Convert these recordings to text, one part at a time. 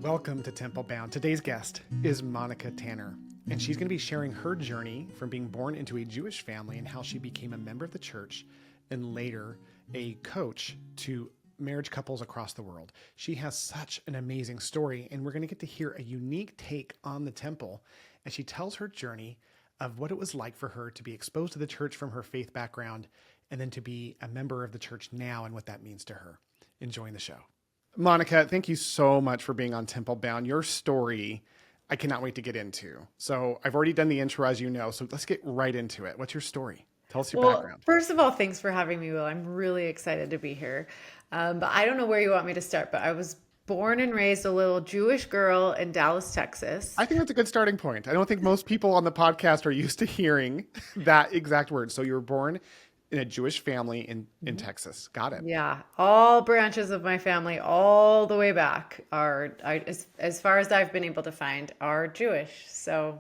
Welcome to Temple Bound. Today's guest is Monica Tanner, and she's going to be sharing her journey from being born into a Jewish family and how she became a member of the church and later a coach to marriage couples across the world. She has such an amazing story, and we're going to get to hear a unique take on the temple as she tells her journey of what it was like for her to be exposed to the church from her faith background and then to be a member of the church now and what that means to her. Enjoying the show. Monica, thank you so much for being on Temple Bound. Your story, I cannot wait to get into. So I've already done the intro, as you know, so let's get right into it. What's your story? Tell us your background. First of all, thanks for having me, Will. I'm really excited to be here. But I don't know where you want me to start, but I was born and raised a little Jewish girl in Dallas, Texas. I think that's a good starting point. I don't think most people on the podcast are used to hearing that exact word. So you were born in a Jewish family in Texas. Got it. Yeah, all branches of my family, all the way back, as far as I've been able to find, are Jewish. So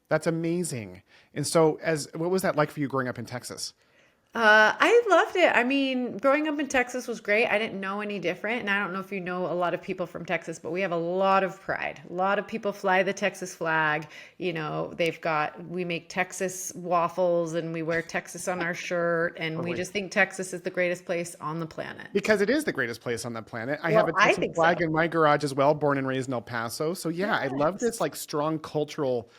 that's amazing. And so what was that like for you growing up in Texas? I loved it. I mean, growing up in Texas was great. I didn't know any different. And I don't know if you know a lot of people from Texas, but we have a lot of pride. A lot of people fly the Texas flag. You know, we make Texas waffles and we wear Texas on our shirt. And we just think Texas is the greatest place on the planet. Because it is the greatest place on the planet. I have a Texas flag in my garage as well, born and raised in El Paso. So yeah, I love this like strong cultural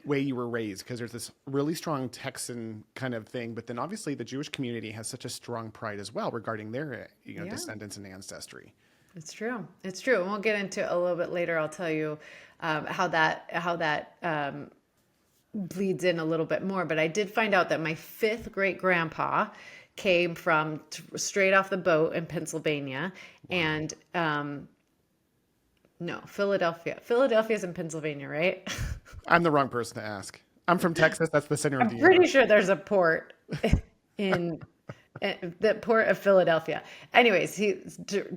way you were raised, because there's this really strong Texan kind of thing, but then obviously the Jewish community has such a strong pride as well regarding their descendants and ancestry. It's true. It's true. And we'll get into it a little bit later. I'll tell you how that bleeds in a little bit more. But I did find out that my fifth great grandpa came from straight off the boat in Pennsylvania. Wow. And no, Philadelphia. Philadelphia's in Pennsylvania, right? I'm the wrong person to ask. I'm from Texas. That's the center of the universe. I'm pretty sure there's a port in the port of Philadelphia. Anyways, he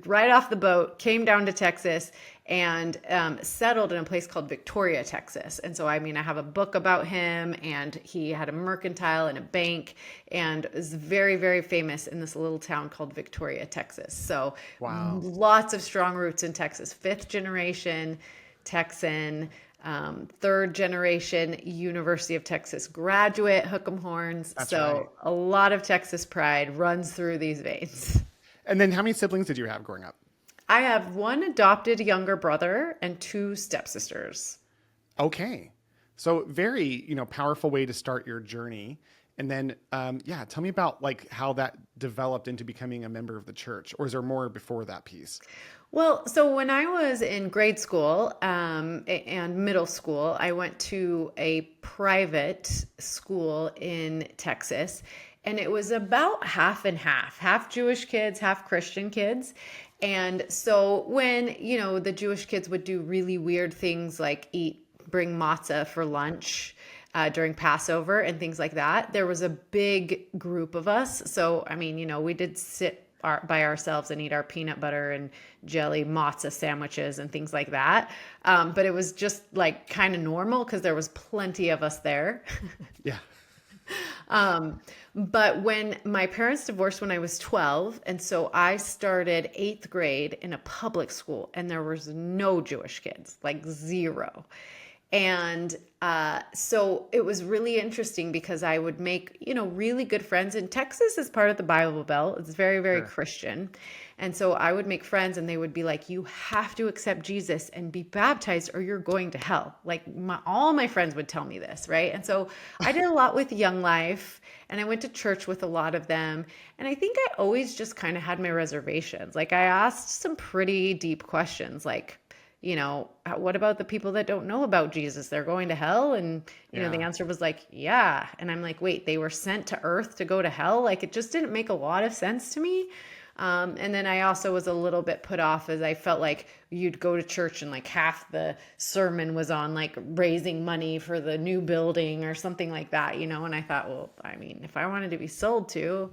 right off the boat came down to Texas and settled in a place called Victoria, Texas. And so, I mean, I have a book about him, and he had a mercantile and a bank, and is very, very famous in this little town called Victoria, Texas. So wow. Lots of strong roots in Texas. Fifth generation Texan, third generation University of Texas graduate, hook 'em horns. That's so right. A lot of Texas pride runs through these veins. And then how many siblings did you have growing up? I have one adopted younger brother and two stepsisters. Okay. So very, powerful way to start your journey. And then, tell me about like how that developed into becoming a member of the church, or is there more before that piece? Well, so when I was in grade school and middle school, I went to a private school in Texas, and it was about half and half Jewish kids, half Christian kids. And so when, the Jewish kids would do really weird things like bring matzah for lunch during Passover and things like that, there was a big group of us. So, I mean, we did sit by ourselves and eat our peanut butter and jelly matzah sandwiches and things like that. But it was just like kind of normal because there was plenty of us there. Yeah. But when my parents divorced when I was 12, and so I started 8th grade in a public school, and there was no Jewish kids, like zero. And so it was really interesting because I would make, really good friends. And Texas is part of the Bible Belt. It's very, very Christian. And so I would make friends, and they would be like, you have to accept Jesus and be baptized or you're going to hell. Like all my friends would tell me this, right? And so I did a lot with Young Life, and I went to church with a lot of them. And I think I always just kind of had my reservations. Like I asked some pretty deep questions, like, what about the people that don't know about Jesus? They're going to hell? And, the answer was like, yeah. And I'm like, wait, they were sent to earth to go to hell? Like, it just didn't make a lot of sense to me. And then I also was a little bit put off as I felt like you'd go to church and like half the sermon was on like raising money for the new building or something like that, and I thought, well, I mean, if I wanted to be sold to,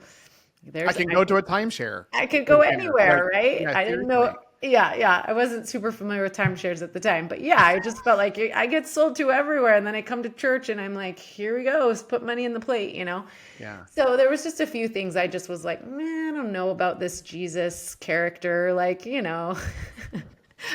I can go to a timeshare. I could go anywhere, right? Yeah, I didn't know. Yeah. I wasn't super familiar with timeshares at the time, but yeah, I just felt like I get sold to everywhere. And then I come to church and I'm like, here we go. Let's put money in the plate, Yeah. So there was just a few things I just was like, man, I don't know about this Jesus character. Like,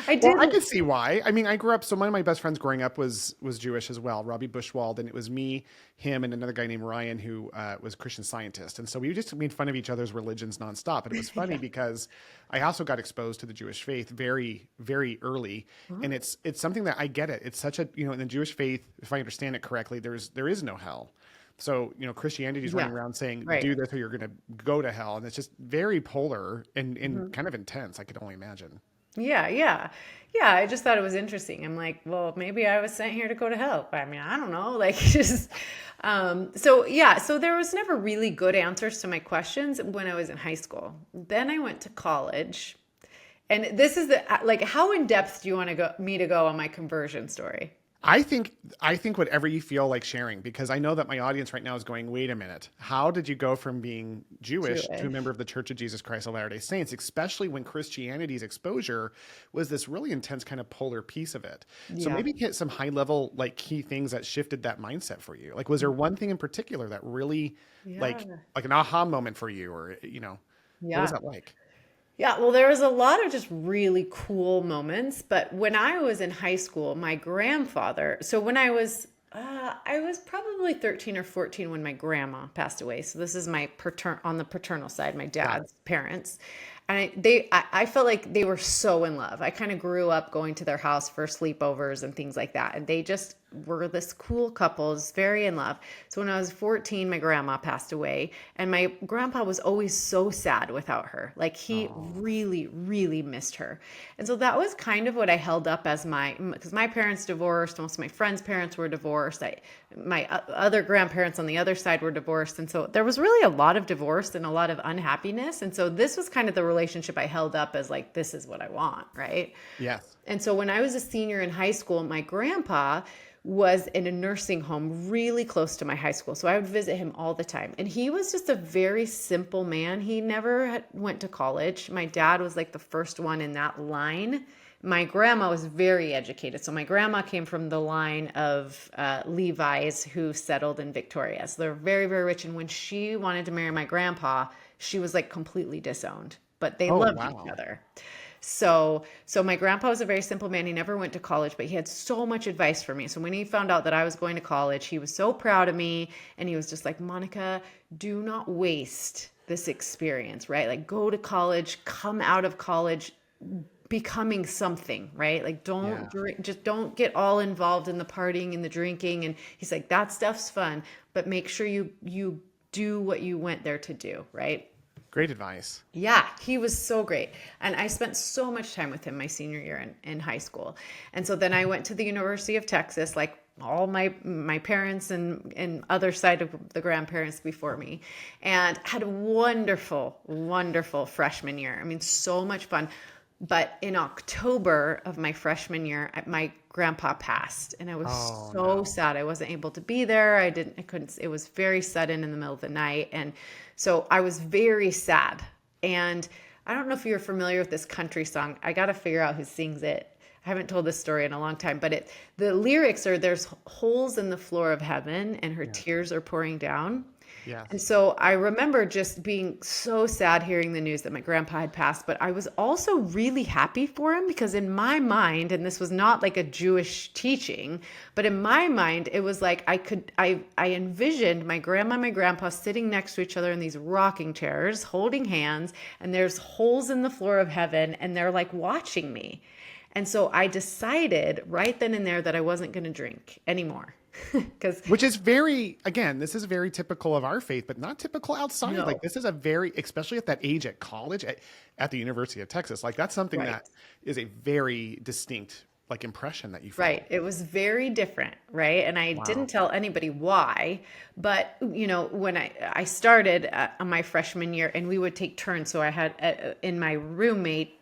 I Well, did. I can see why. I mean, I grew up. So one of my best friends growing up was Jewish as well, Robbie Bushwald, and it was me, him, and another guy named Ryan who was a Christian Scientist. And so we just made fun of each other's religions nonstop. And it was funny Yeah. because I also got exposed to the Jewish faith very, very early, and Oh, it's something that I get it. It's such a in the Jewish faith, if I understand it correctly, there is no hell. So Christianity is running yeah. around saying Right. do this or you're going to go to hell, and it's just very polar and Mhm. kind of intense. I could only imagine. Yeah, yeah. Yeah, I just thought it was interesting. I'm like, well, maybe I was sent here to go to hell. I mean, I don't know. Like, just, so yeah, so there was never really good answers to my questions when I was in high school. Then I went to college. And this is like, how in depth do you want me to go on my conversion story? I think whatever you feel like sharing, because I know that my audience right now is going, wait a minute, how did you go from being Jewish to a Jewish. member of the Church of Jesus Christ of Latter-day Saints, especially when Christianity's exposure was this really intense kind of polar piece of it. So Yeah. maybe hit some high level, like key things that shifted that mindset for you. Like, was there one thing in particular that really Yeah. like an aha moment for you, or, what was Yeah. that like? Yeah, well, there was a lot of just really cool moments. But when I was in high school, my grandfather, so when I was probably 13 or 14 when my grandma passed away. So this is on the paternal side, my Got it. dad's parents. And I felt like they were so in love. I kind of grew up going to their house for sleepovers and things like that. And they just were this cool couple, just very in love. So when I was 14, my grandma passed away, and my grandpa was always so sad without her. Like he Oh, really, really missed her. And so that was kind of what I held up as because my parents divorced, most of my friends' parents were divorced. My other grandparents on the other side were divorced. And so there was really a lot of divorce and a lot of unhappiness. And so this was kind of the relationship I held up as like, this is what I want, right? yes. And so when I was a senior in high school, my grandpa was in a nursing home really close to my high school. So I would visit him all the time. And he was just a very simple man. He never went to college. My dad was like the first one in that line. My grandma was very educated. So my grandma came from the line of Levi's who settled in Victoria. So they're very, very rich. And when she wanted to marry my grandpa, she was like completely disowned, but they Oh, loved each wow. other. So my grandpa was a very simple man. He never went to college, but he had so much advice for me. So when he found out that I was going to college, he was so proud of me. And he was just like, Monica, do not waste this experience, right? Like go to college, come out of college becoming something, right? Like don't Yeah. drink, just don't get all involved in the partying and the drinking. And he's like, that stuff's fun, but make sure you do what you went there to do, right? Great advice. Yeah, he was so great. And I spent so much time with him my senior year in high school. And so then I went to the University of Texas, like all my parents and other side of the grandparents before me, and had a wonderful, wonderful freshman year. I mean, so much fun. But in October of my freshman year, my grandpa passed, and I was Oh, so no. sad. I wasn't able to be there. I couldn't, it was very sudden in the middle of the night. And so I was very sad. And I don't know if you're familiar with this country song. I got to figure out who sings it. I haven't told this story in a long time, but the lyrics are there's holes in the floor of heaven and her Yeah. tears are pouring down. And Yes. so I remember just being so sad hearing the news that my grandpa had passed, but I was also really happy for him because in my mind, and this was not like a Jewish teaching, but in my mind, it was like I envisioned my grandma and my grandpa sitting next to each other in these rocking chairs, holding hands, and there's holes in the floor of heaven, and they're like watching me. And so I decided right then and there that I wasn't going to drink anymore. Because Which is very, again, this is very typical of our faith, but not typical outside. Like no, this is a very, especially at that age at college, at the University of Texas, like that's something right. that is a very distinct like impression that you felt. Right. It was very different, right? And I didn't Wow. tell anybody why, but when I started on my freshman year and we would take turns. So I had in my roommate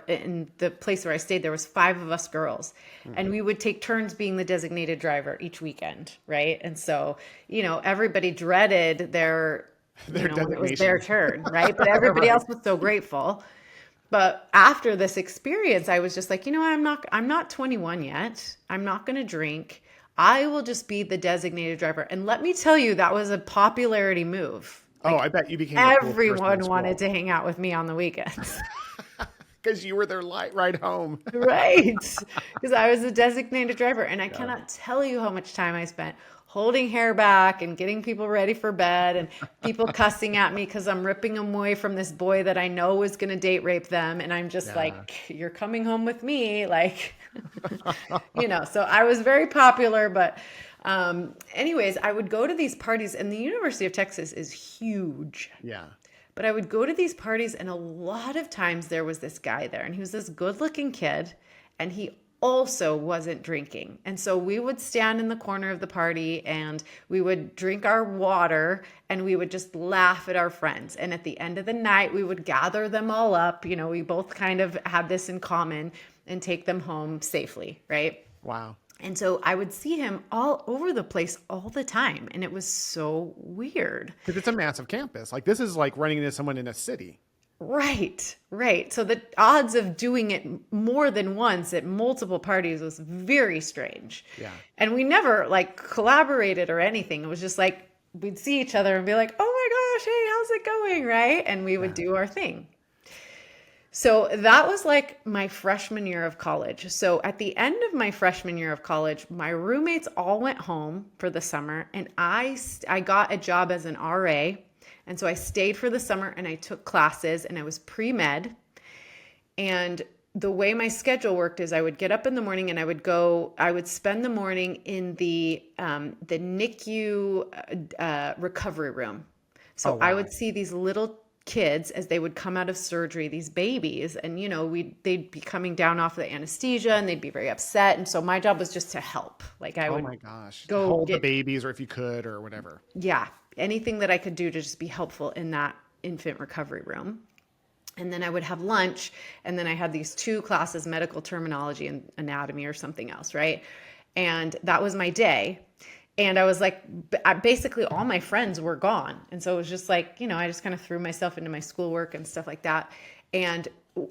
in the place where I stayed, there was 5 of us girls and we would take turns being the designated driver each weekend. Right. And so, everybody dreaded Their when it was their designation. turn. Right. But everybody Right. else was so grateful. But after this experience, I was just like, I'm not 21 yet. I'm not going to drink. I will just be the designated driver. And let me tell you, that was a popularity move. Oh, Like I bet you became the coolest person in everyone wanted school. to hang out with me on the weekends. because you were their light ride home. Right. Because I was a designated driver. And I cannot tell you how much time I spent holding hair back and getting people ready for bed and people cussing at me because I'm ripping them away from this boy that I know is going to date rape them. And I'm just like, you're coming home with me. Like, so I was very popular. But anyways, I would go to these parties, and the University of Texas is huge. Yeah. But I would go to these parties, and a lot of times there was this guy there, and he was this good-looking kid, and he also wasn't drinking. And so we would stand in the corner of the party, and we would drink our water, and we would just laugh at our friends. And at the end of the night, we would gather them all up. We both kind of had this in common, and take them home safely, right? Wow. And so I would see him all over the place all the time. And it was so weird. Because it's a massive campus. Like, this is like running into someone in a city. Right. So the odds of doing it more than once at multiple parties was very strange. Yeah. And we never like collaborated or anything. It was just like, we'd see each other and be like, oh my gosh, hey, how's it going? Right. And we would do our thing. So that was like my freshman year of college. So at the end of my freshman year of college, my roommates all went home for the summer, and I got a job as an RA. And so I stayed for the summer, and I took classes, and I was pre-med. And the way my schedule worked is I would get up in the morning, and I would spend the morning in the NICU recovery room. So I would see these little kids as they would come out of surgery, these babies, and they'd be coming down off the anesthesia, and they'd be very upset. And so my job was just to help. Like I would, oh my gosh, go hold the babies, or if you could, or whatever. Yeah, anything that I could do to just be helpful in that infant recovery room. And then I would have lunch, and then I had these 2 classes, medical terminology and anatomy or something else, right? And that was my day. And I was like, basically all my friends were gone. And so it was just like, I just kind of threw myself into my schoolwork and stuff like that. And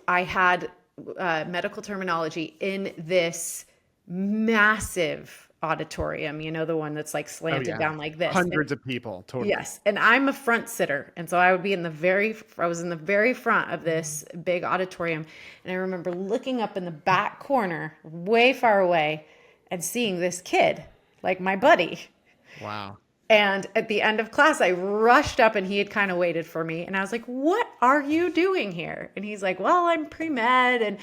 I had medical terminology in this massive auditorium, the one that's like slanted down like this. Hundreds of people, totally. Yes. And I'm a front sitter. And so I was in the very front of this big auditorium. And I remember looking up in the back corner, way far away, and seeing this kid, like my buddy. Wow. And at the end of class, I rushed up, and he had kind of waited for me. And I was like, what are you doing here? And he's like, well, I'm pre-med. And,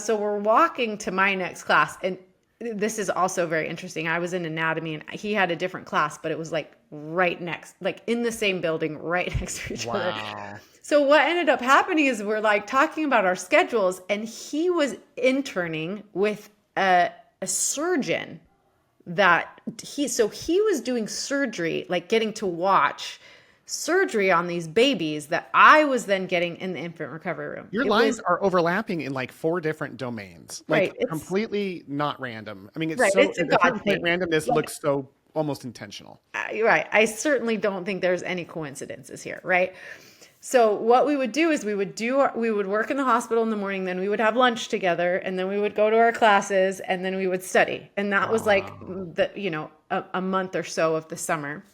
so we're walking to my next class. And this is also very interesting. I was in anatomy, and he had a different class, but it was like right next, like in the same building, right next to each other. So what ended up happening is we're like talking about our schedules, and he was interning with a surgeon that he was doing surgery, like getting to watch surgery on these babies that I was then getting in the infant recovery room. Your lives are overlapping in like 4 different domains, like right, completely not random. I mean, it's right, so it's a God thing. Randomness looks so almost intentional. Right. I certainly don't think there's any coincidences here, right? So what we would do is we would work in the hospital in the morning, then we would have lunch together, and then we would go to our classes, and then we would study. And that was like a month or so of the summer.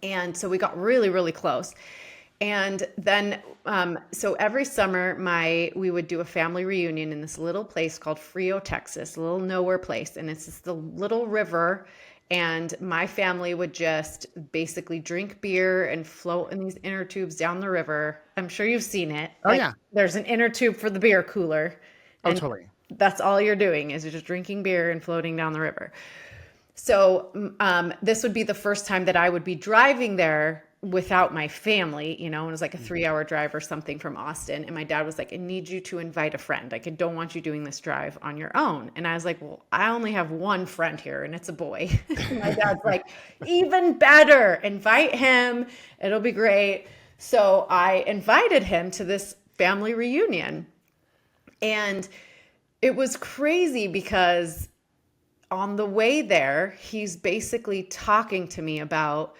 And so we got really, really close. And then, so every summer we would do a family reunion in this little place called Frio, Texas, a little nowhere place. And it's just the little river. And my family would just basically drink beer and float in these inner tubes down the river. I'm sure you've seen it. Oh, yeah. There's an inner tube for the beer cooler. Oh, totally. That's all you're doing is just drinking beer and floating down the river. So this would be the first time that I would be driving there without my family, and it was like a 3-hour drive or something from Austin. And my dad was like, I need you to invite a friend. Like, I don't want you doing this drive on your own. And I was like, well, I only have one friend here, and it's a boy. My dad's like, even better, invite him. It'll be great. So I invited him to this family reunion. And it was crazy because on the way there, he's basically talking to me about,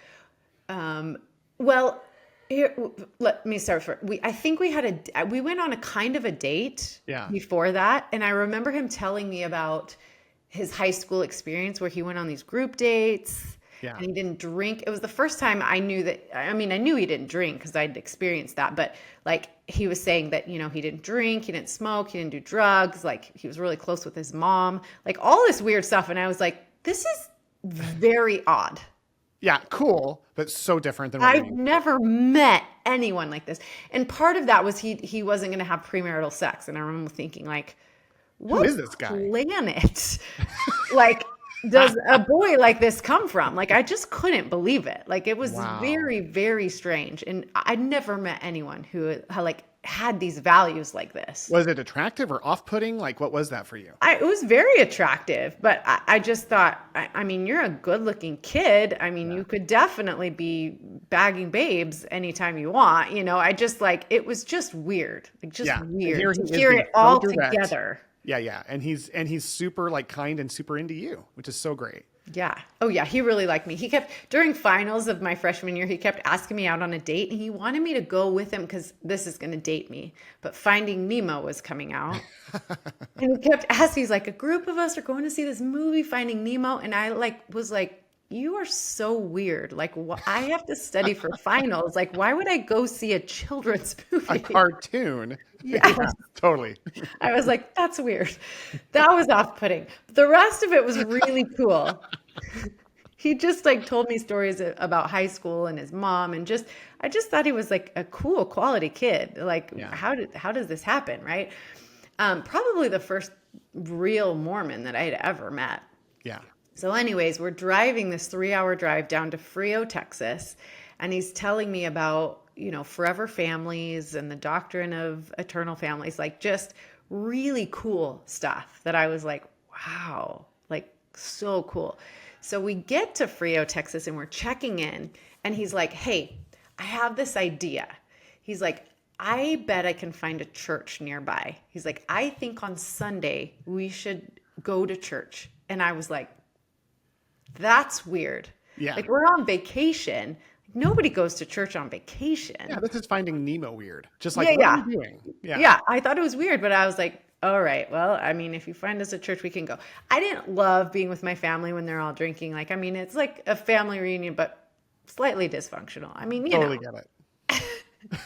here, let me start first. I think we went on a kind of a date before that. And I remember him telling me about his high school experience where he went on these group dates. Yeah. and he didn't drink. It was the first time I knew that. I mean, I knew he didn't drink because I'd experienced that, but like he was saying that, you know, he didn't drink, he didn't smoke, he didn't do drugs. Like he was really close with his mom, like all this weird stuff. And I was like, this is very odd. Yeah. Cool. But so different than what I've we never met anyone like this. And part of that was he wasn't going to have premarital sex. And I remember thinking like, Who what is this guy? planet like does a boy like this come from? Like I just couldn't believe it. Like it was Wow. very, very strange. And I'd never met anyone who like had these values like this. Was it attractive or off-putting? Like, what was that for you? It was very attractive, but I just thought, I mean, you're a good looking kid. I mean, you could definitely be bagging babes anytime you want. You know, I just like, it was just weird, like just Yeah. And weird here to he is hear being it all so direct. together. Yeah, yeah. And he's super like kind and super into you, which is so great. Yeah. Oh yeah. He really liked me. He kept, during finals of my freshman year, he kept asking me out on a date and he wanted me to go with him because this is going to date me. But Finding Nemo was coming out. And he kept asking, he's like, a group of us are going to see this movie, Finding Nemo. And I like was like, you are so weird. Like, I have to study for finals. Like, why would I go see a children's movie? A cartoon. Yeah. Yeah, totally. I was like, that's weird. That was off-putting. The rest of it was really cool. He just like told me stories about high school and his mom and I just thought he was like a cool quality kid. Like Yeah. how does this happen? Right. Probably the first real Mormon that I had ever met. Yeah. So anyways, we're driving this 3-hour drive down to Frio, Texas. And he's telling me about, you know, forever families and the doctrine of eternal families, like just really cool stuff that I was like, wow, like so cool. So we get to Frio, Texas, and we're checking in. And he's like, hey, I have this idea. He's like, I bet I can find a church nearby. He's like, I think on Sunday we should go to church. And I was like, that's weird. Yeah. Like we're on vacation. Nobody goes to church on vacation. Yeah, this is Finding Nemo weird. Just like, Yeah, what yeah. are you doing? Yeah. Yeah, I thought it was weird, but I was like, all right, well, I mean, if you find us a church, we can go. I didn't love being with my family when they're all drinking. Like, I mean, it's like a family reunion, but slightly dysfunctional. I mean, you Totally know. get it.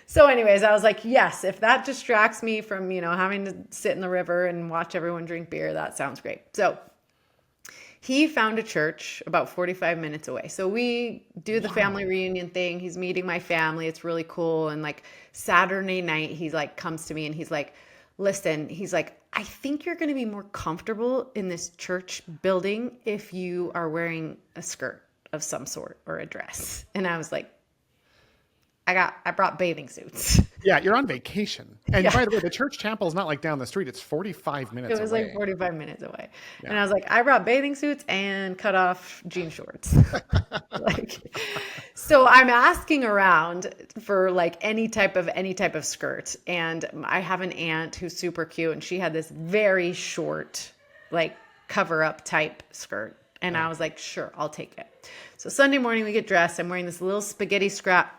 So anyways, I was like, yes, if that distracts me from, you know, having to sit in the river and watch everyone drink beer, that sounds great. So he found a church about 45 minutes away. So we do the family reunion thing. He's meeting my family. It's really cool. And like Saturday night, he's like, comes to me and he's like, listen, he's like, I think you're going to be more comfortable in this church building if you are wearing a skirt of some sort or a dress. And I was like, I brought bathing suits. Yeah, you're on vacation. And Yeah. by the way, the church chapel is not like down the street. It's 45 minutes away. It was like 45 minutes away. Yeah. And I was like, I brought bathing suits and cut off jean shorts. Like, so I'm asking around for like any type of skirt. And I have an aunt who's super cute and she had this very short, like cover up type skirt. And I was like, sure, I'll take it. So Sunday morning we get dressed. I'm wearing this little spaghetti strap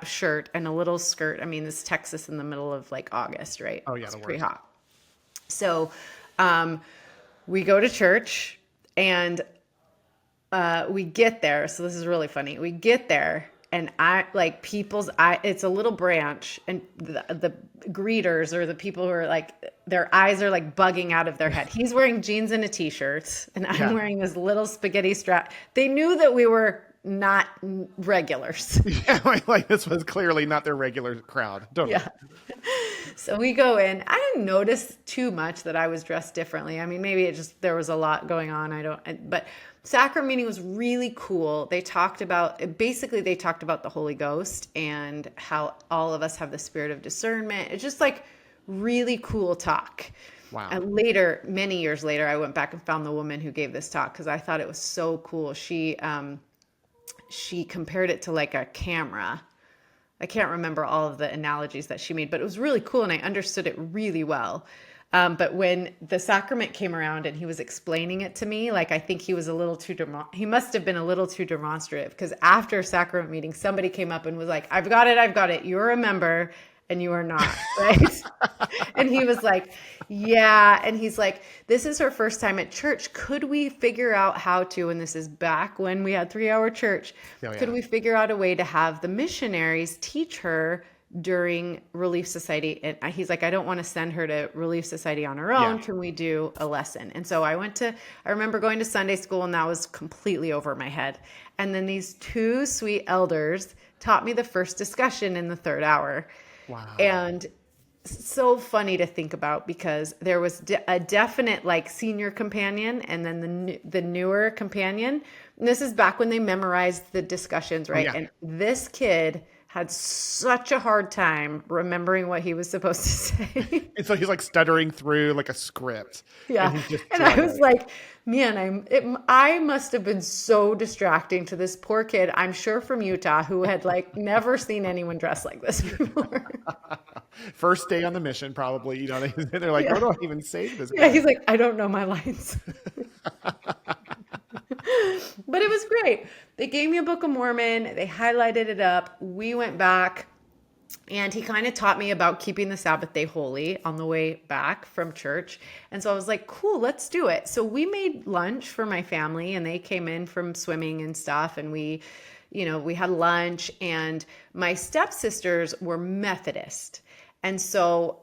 shirt and a little skirt. I mean, this is Texas in the middle of like August, right? Oh, yeah, It's the pretty worst. hot. So we go to church and we get there. So this is really funny. We get there and it's a little branch and the greeters or the people who are like, their eyes are like bugging out of their head. He's wearing jeans and a t-shirt and I'm wearing this little spaghetti strap. They knew that we were not regulars. Yeah, like this was clearly not their regular crowd. Totally. Yeah. So we go in. I didn't notice too much that I was dressed differently. I mean, maybe there was a lot going on. But sacrament meeting was really cool. They talked about the Holy Ghost and how all of us have the spirit of discernment. It's just like really cool talk. Wow. And many years later, I went back and found the woman who gave this talk because I thought it was so cool. She compared it to like a camera. I can't remember all of the analogies that she made, but it was really cool and I understood it really well. But when the sacrament came around and he was explaining it to me, like I think he was he must have been a little too demonstrative because after sacrament meeting, somebody came up and was like, I've got it. You're a member. and you are not, right? And he was like, yeah. And he's like, this is her first time at church. Could we figure out how to, and this is back when we had 3-hour church, Oh, could yeah. we figure out a way to have the missionaries teach her during Relief Society? And he's like, I don't want to send her to Relief Society on her Yeah. own. Can we do a lesson? And so I remember going to Sunday school, and that was completely over my head. And then these two sweet elders taught me the first discussion in the 3rd hour. Wow. And so funny to think about, because there was a definite like senior companion, and then the newer companion. And this is back when they memorized the discussions, Oh, right? yeah. And this kid had such a hard time remembering what he was supposed to say. And so he's like stuttering through like a script, and Yeah. he's just And I was struggling. like, man, I must have been so distracting to this poor kid, I'm sure from Utah, who had like never seen anyone dressed like this before. First day on the mission, probably. They're like, what Yeah. do I even say to this Yeah. guy? He's like, I don't know my lines. But it was great. They gave me a Book of Mormon. They highlighted it up. We went back, and he kind of taught me about keeping the Sabbath day holy on the way back from church. And so I was like, cool, let's do it. So we made lunch for my family, and they came in from swimming and stuff. And we had lunch, and my stepsisters were Methodist. And so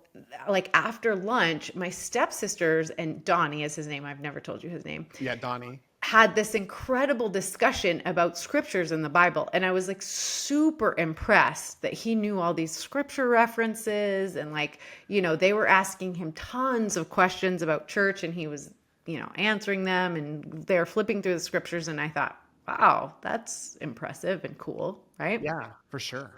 like after lunch, my stepsisters, and Donnie is his name. I've never told you his name, Yeah, Donnie. had this incredible discussion about scriptures in the Bible. And I was like super impressed that he knew all these scripture references, and like, they were asking him tons of questions about church, and he was, answering them, and they're flipping through the scriptures. And I thought, wow, that's impressive and cool, right? Yeah, for sure.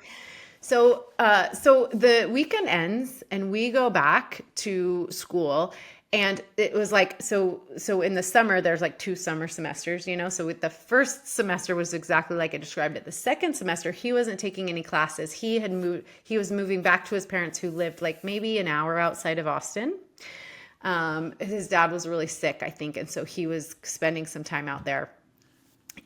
So the weekend ends, and we go back to school. And it was like, so in the summer, there's like 2 summer semesters, So with the first semester was exactly like I described it. The second semester, he wasn't taking any classes. He was moving back to his parents, who lived like maybe an hour outside of Austin. His dad was really sick, I think. And so he was spending some time out there.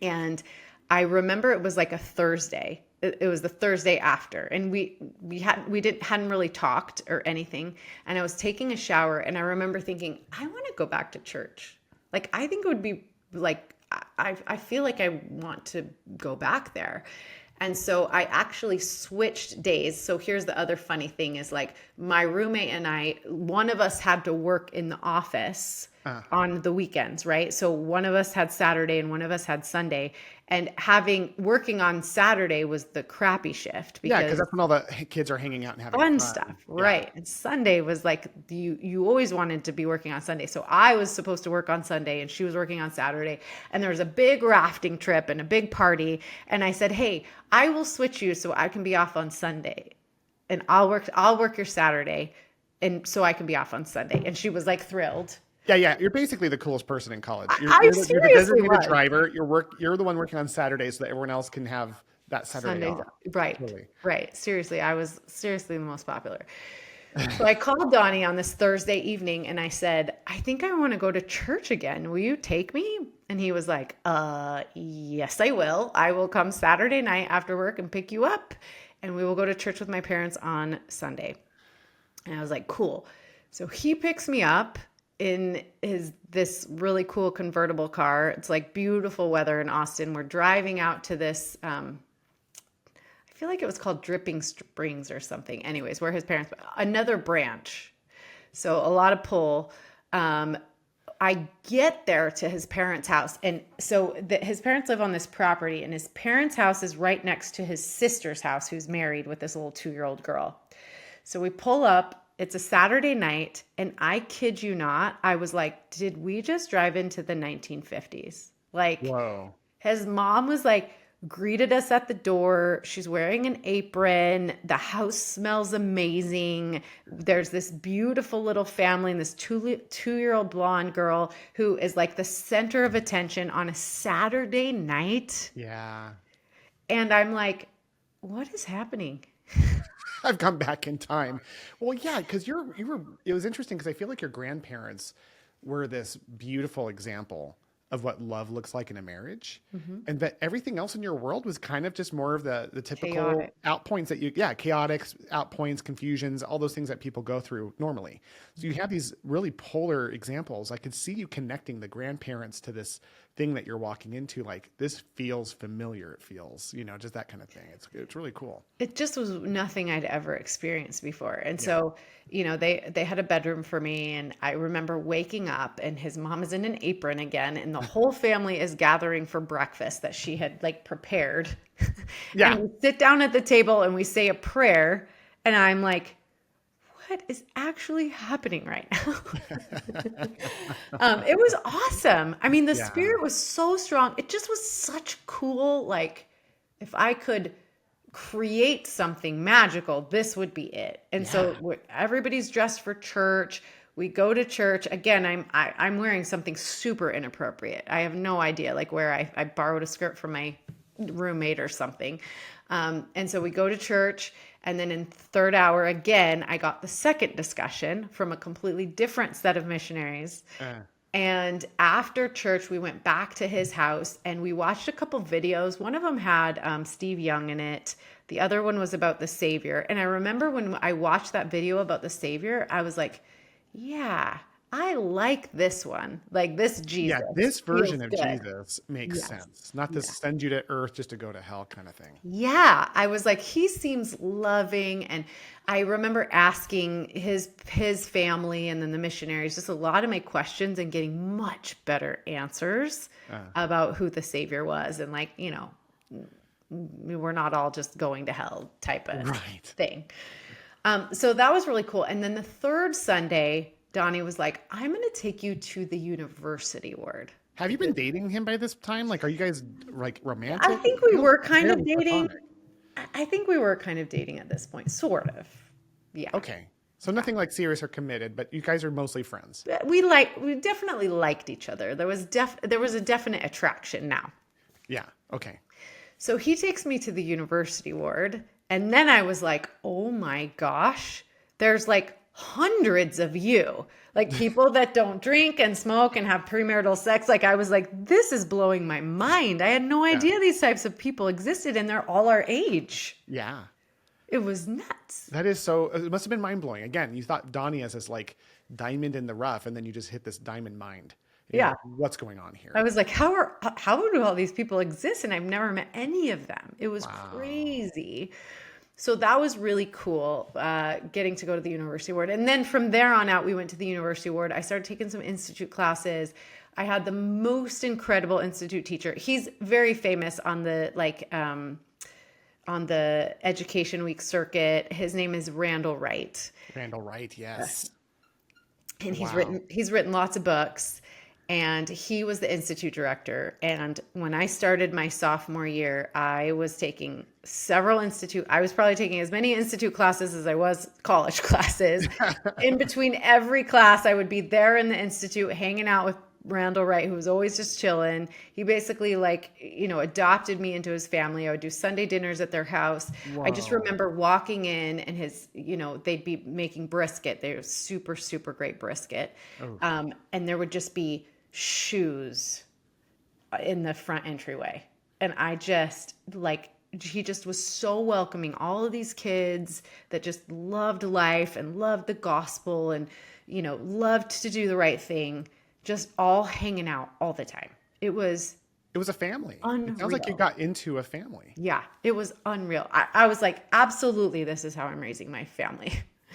And I remember it was like a Thursday. It was the Thursday after, and we hadn't really talked or anything. And I was taking a shower, and I remember thinking, I want to go back to church. Like, I think it would be like, I feel like I want to go back there. And so I actually switched days. So here's the other funny thing is, like, my roommate and I, one of us had to work in the office on the weekends, right? So one of us had Saturday and one of us had Sunday. And working on Saturday was the crappy shift, Yeah, because because that's when all the kids are hanging out and having fun fun. stuff, Yeah. right? And Sunday was like, you always wanted to be working on Sunday. So I was supposed to work on Sunday, and she was working on Saturday. And there was a big rafting trip and a big party. And I said, hey, I will switch you so I can be off on Sunday, and I'll work your Saturday, and so I can be off on Sunday. And she was like thrilled. Yeah. You're basically the coolest person in college. I You're the seriously designated was. driver. You're the one working on Saturdays so that everyone else can have that Saturday Sundays, off. right, Totally. right. Seriously, I was seriously the most popular. So I called Donnie on this Thursday evening, and I said, I think I want to go to church again. Will you take me? And he was like, yes, I will. I will come Saturday night after work and pick you up, and we will go to church with my parents on Sunday. And I was like, cool. So he picks me up in this really cool convertible car. It's like beautiful weather in Austin. We're driving out to this, I feel like it was called Dripping Springs or something. Anyways, where his parents, another branch. So a lot of pull. I get there to his parents' house. And so his parents live on this property, and his parents' house is right next to his sister's house, who's married with this little 2-year-old girl. So we pull up. It's a Saturday night, and I kid you not, I was like, did we just drive into the 1950s? Like, Whoa. his mom was like, greeted us at the door. She's wearing an apron. The house smells amazing. There's this beautiful little family, and this 2-year-old blonde girl who is like the center of attention on a Saturday night. Yeah. And I'm like, what is happening? I've come back in time. Well, yeah, because it was interesting because I feel like your grandparents were this beautiful example of what love looks like in a marriage, and that everything else in your world was kind of just more of the typical Chaotic. outpoints that chaotic outpoints, confusions, all those things that people go through normally. So you have these really polar examples. I could see you connecting the grandparents to this thing that you're walking into. Like, this feels familiar. It feels, just that kind of thing. It's really cool. It just was nothing I'd ever experienced before. And Yeah. so, they had a bedroom for me, and I remember waking up and his mom is in an apron again, and the whole family is gathering for breakfast that she had like prepared. Yeah. And we sit down at the table and we say a prayer, and I'm like, what is actually happening right now? It was awesome. I mean, the Yeah. spirit was so strong. It just was such cool, like, if I could create something magical, this would be it. And so everybody's dressed for church. We go to church again. I'm wearing something super inappropriate. I have no idea, like, where I borrowed a skirt from my roommate or something. And so we go to church, and then in third hour again, I got the second discussion from a completely different set of missionaries. And after church, we went back to his house and we watched a couple videos. One of them had Steve Young in it. The other one was about the Savior. And I remember when I watched that video about the Savior, I was like, yeah, I like this one. Like, this Jesus. Yeah, this version of feels good. Jesus makes sense. Not to send you to earth just to go to hell kind of thing. Yeah, I was like, he seems loving. And I remember asking his family and then the missionaries just a lot of my questions and getting much better answers about who the Savior was. And, like, we were not all just going to hell type of thing. So that was really cool. And then the third Sunday, Donnie was like, I'm going to take you to the university ward. Have you been dating him by this time? Like, are you guys like romantic? I think we were kind of Very dating. platonic. I think we were kind of dating at this point, sort of. Yeah. Okay. So nothing like serious or committed, but you guys are mostly friends. We definitely liked each other. There was a definite attraction now. Yeah. Okay. So he takes me to the university ward, and then I was like, oh my gosh, there's like hundreds of you, like people that don't drink and smoke and have premarital sex. Like, I was like, this is blowing my mind. I had no idea these types of people existed, and they're all our age. Yeah. It was nuts. That is so, it must have been mind blowing. Again, you thought Donnie as this like diamond in the rough, and then you just hit this diamond mind. Yeah. Like, what's going on here? I was like, how do all these people exist? And I've never met any of them. It was crazy. So that was really cool, getting to go to the university ward. And then from there on out, we went to the university ward. I started taking some institute classes. I had the most incredible institute teacher. He's very famous on the on the Education Week circuit. His name is Randall Wright. Randall Wright, yes. And he's written lots of books. And he was the institute director. And when I started my sophomore year, I was taking I was probably taking as many institute classes as I was college classes. In between every class, I would be there in the institute hanging out with Randall Wright, who was always just chilling. He basically adopted me into his family. I would do Sunday dinners at their house. Whoa. I just remember walking in and they'd be making brisket. They were super, super great brisket. Oh. And there would just be shoes in the front entryway. And he just was so welcoming. All of these kids that just loved life and loved the gospel and, loved to do the right thing, just all hanging out all the time. It was a family. Unreal. It sounds like you got into a family. Yeah, it was unreal. I was like, absolutely, this is how I'm raising my family.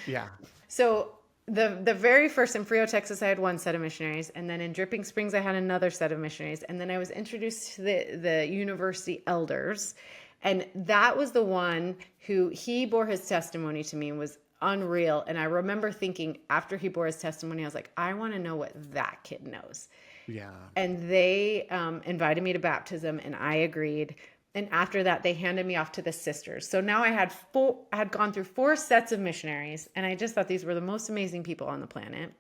Yeah. So the very first in Frio, Texas, I had one set of missionaries. And then in Dripping Springs, I had another set of missionaries. And then I was introduced to the university elders. And that was the one who he bore his testimony to me and was unreal. And I remember thinking after he bore his testimony, I was like, I want to know what that kid knows. Yeah. And they invited me to baptism, and I agreed. And after that, they handed me off to the sisters. So now I had gone through 4 sets of missionaries, and I just thought these were the most amazing people on the planet.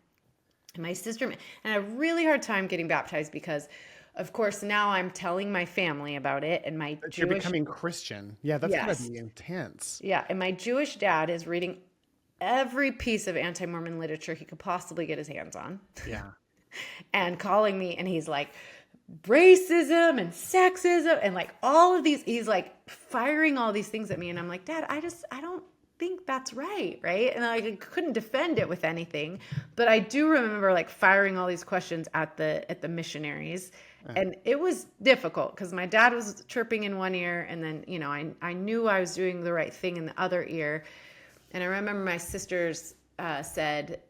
And my sister, and I had a really hard time getting baptized because, of course, now I'm telling my family about it, and you're becoming Christian. Yeah, that's gotta be intense. Yeah, and my Jewish dad is reading every piece of anti-Mormon literature he could possibly get his hands on. Yeah. And calling me, and he's like, racism and sexism and like all of these, he's like firing all these things at me. And I'm like, Dad, I don't think that's right. Right. And like, I couldn't defend it with anything, but I do remember like firing all these questions at the missionaries. And it was difficult because my dad was chirping in one ear, and then, I knew I was doing the right thing in the other ear. And I remember my sisters said,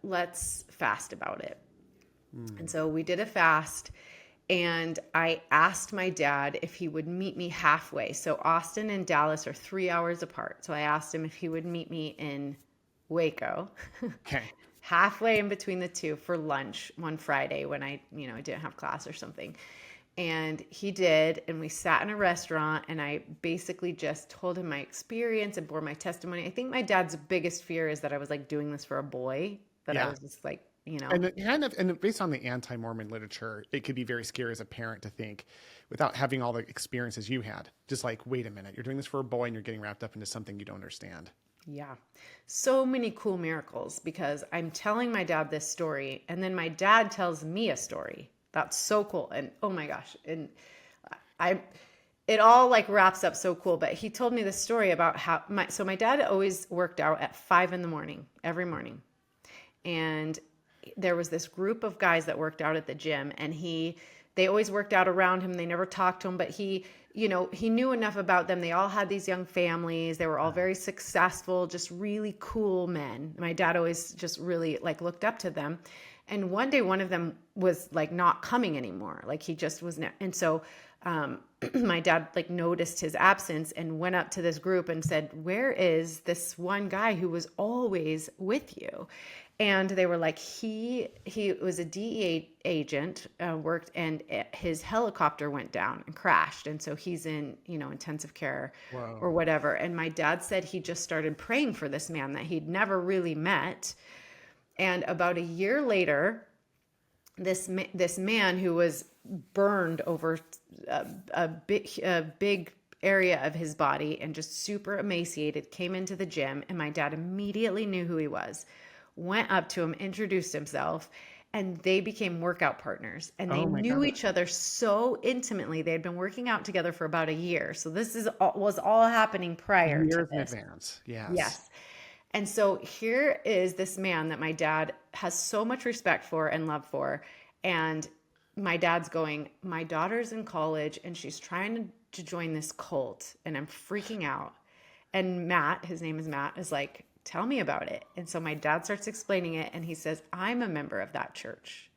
let's fast about it. And so we did a fast, and I asked my dad if he would meet me halfway. So Austin and Dallas are 3 hours apart. So I asked him if he would meet me in Waco, Okay. halfway in between the two, for lunch one Friday when I didn't have class or something. And he did, and we sat in a restaurant, and I basically just told him my experience and bore my testimony. I think my dad's biggest fear is that I was like doing this for a boy, that I Yeah. was just like, And based on the anti-Mormon literature, it could be very scary as a parent to think, without having all the experiences you had, just like, wait a minute, you're doing this for a boy and you're getting wrapped up into something you don't understand. Yeah. So many cool miracles, because I'm telling my dad this story, and then my dad tells me a story. That's so cool. And oh my gosh. And it all like wraps up so cool. But he told me this story about how my dad always worked out at 5 a.m. every morning. And there was this group of guys that worked out at the gym, and they always worked out around him. They never talked to him, but he knew enough about them. They all had these young families. They were all very successful, just really cool men. My dad always just really like looked up to them. And one day one of them was like not coming anymore. Like he just was not. And so my dad like noticed his absence and went up to this group and said, "Where is this one guy who was always with you?" And they were like, he was a DEA agent, worked, and his helicopter went down and crashed. And so he's in, intensive care or whatever. And my dad said he just started praying for this man that he'd never really met. And about a year later, this man who was burned over a big area of his body and just super emaciated came into the gym. And my dad immediately knew who he was. Went up to him, introduced himself, and they became workout partners. And they knew each other so intimately. They had been working out together for about a year. So this was all happening prior to Years in this. advance. Yes. Yes. And so here is this man that my dad has so much respect for and love for. And my dad's going, my daughter's in college and she's trying to join this cult, and I'm freaking out. And Matt, his name is Matt, is like, tell me about it. And so my dad starts explaining it, and he says, I'm a member of that church.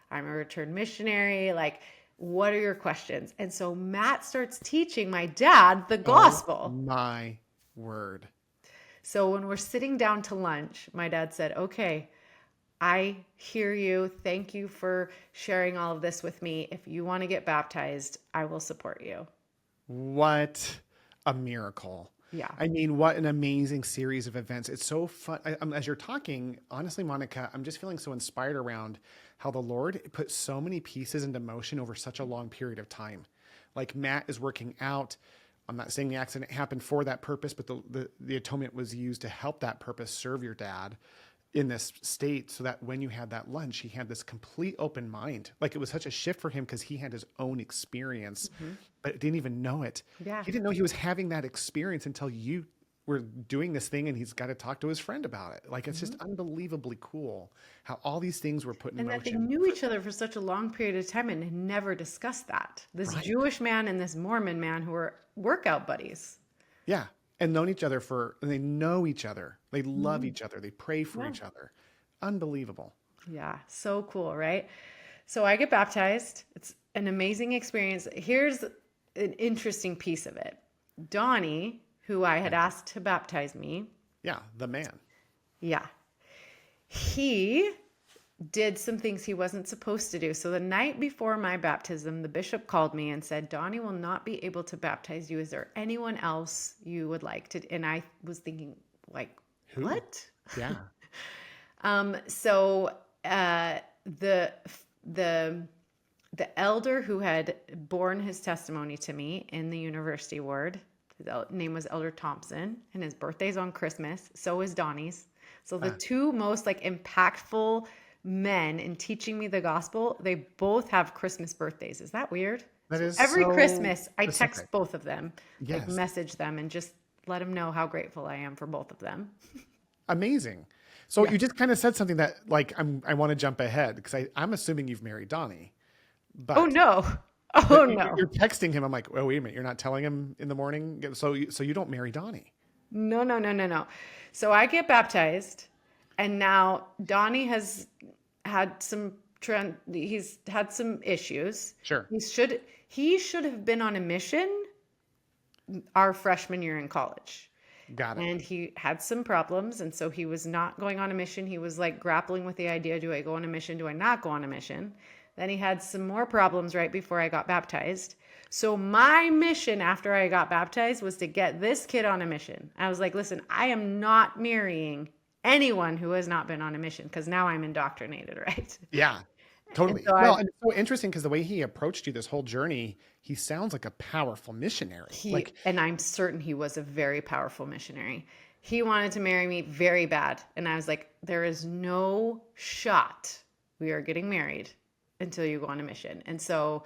I'm a returned missionary. Like, what are your questions? And so Matt starts teaching my dad the gospel. Oh, my word. So when we're sitting down to lunch, my dad said, okay, I hear you. Thank you for sharing all of this with me. If you want to get baptized, I will support you. What a miracle. Yeah. I mean, what an amazing series of events. It's so fun. As you're talking, honestly, Monica, I'm just feeling so inspired around how the Lord put so many pieces into motion over such a long period of time. Like Matt is working out. I'm not saying the accident happened for that purpose, but the atonement was used to help that purpose serve your dad in this state, so that when you had that lunch, he had this complete open mind. Like it was such a shift for him because he had his own experience, but didn't even know it. Yeah. He didn't know he was having that experience until you were doing this thing, and he's got to talk to his friend about it. Like it's just unbelievably cool how all these things were put in And that they motion. knew each other for such a long period of time and had never discussed that. This Jewish man and this Mormon man who were workout buddies. Yeah. And known each other and they know each other. They love each other. They pray for each other. Unbelievable. Yeah. So cool, right? So I get baptized. It's an amazing experience. Here's an interesting piece of it. Donnie, who I had asked to baptize me. Yeah. The man. Yeah. He did some things he wasn't supposed to do. So the night before my baptism, the bishop called me and said, Donnie will not be able to baptize you. Is there anyone else you would like to? And I was thinking, like, Who? what? Yeah. So the elder who had borne his testimony to me in the university ward, his name was Elder Thompson, and his birthday's on Christmas. So is Donnie's. So the two most like impactful men and teaching me the gospel, they both have Christmas birthdays. Is that weird? That So is every so Christmas, I text specific. both of them, like Yes. message them and just let them know how grateful I am for both of them. Amazing. So Yeah. you just kind of said something that like I want to jump ahead because I'm assuming you've married Donnie, Oh but no. but Oh no. you're texting him. I'm like, oh wait a minute, you're not telling him in the morning. So you don't marry Donnie. No, no, no, no, no. So I get baptized, and now Donnie has had some he's had some issues. Sure. He should have been on a mission our freshman year in college. Got it. And he had some problems, and so he was not going on a mission. He was like grappling with the idea, do I go on a mission? Do I not go on a mission? Then he had some more problems right before I got baptized. So my mission after I got baptized was to get this kid on a mission. I was like, listen, I am not marrying anyone who has not been on a mission because now I'm indoctrinated, right? Yeah. And Totally. so Well, and it's so interesting because the way he approached you this whole journey, he sounds like a powerful missionary. Like, and I'm certain he was a very powerful missionary. He wanted to marry me very bad. And I was like, there is no shot we are getting married until you go on a mission. And so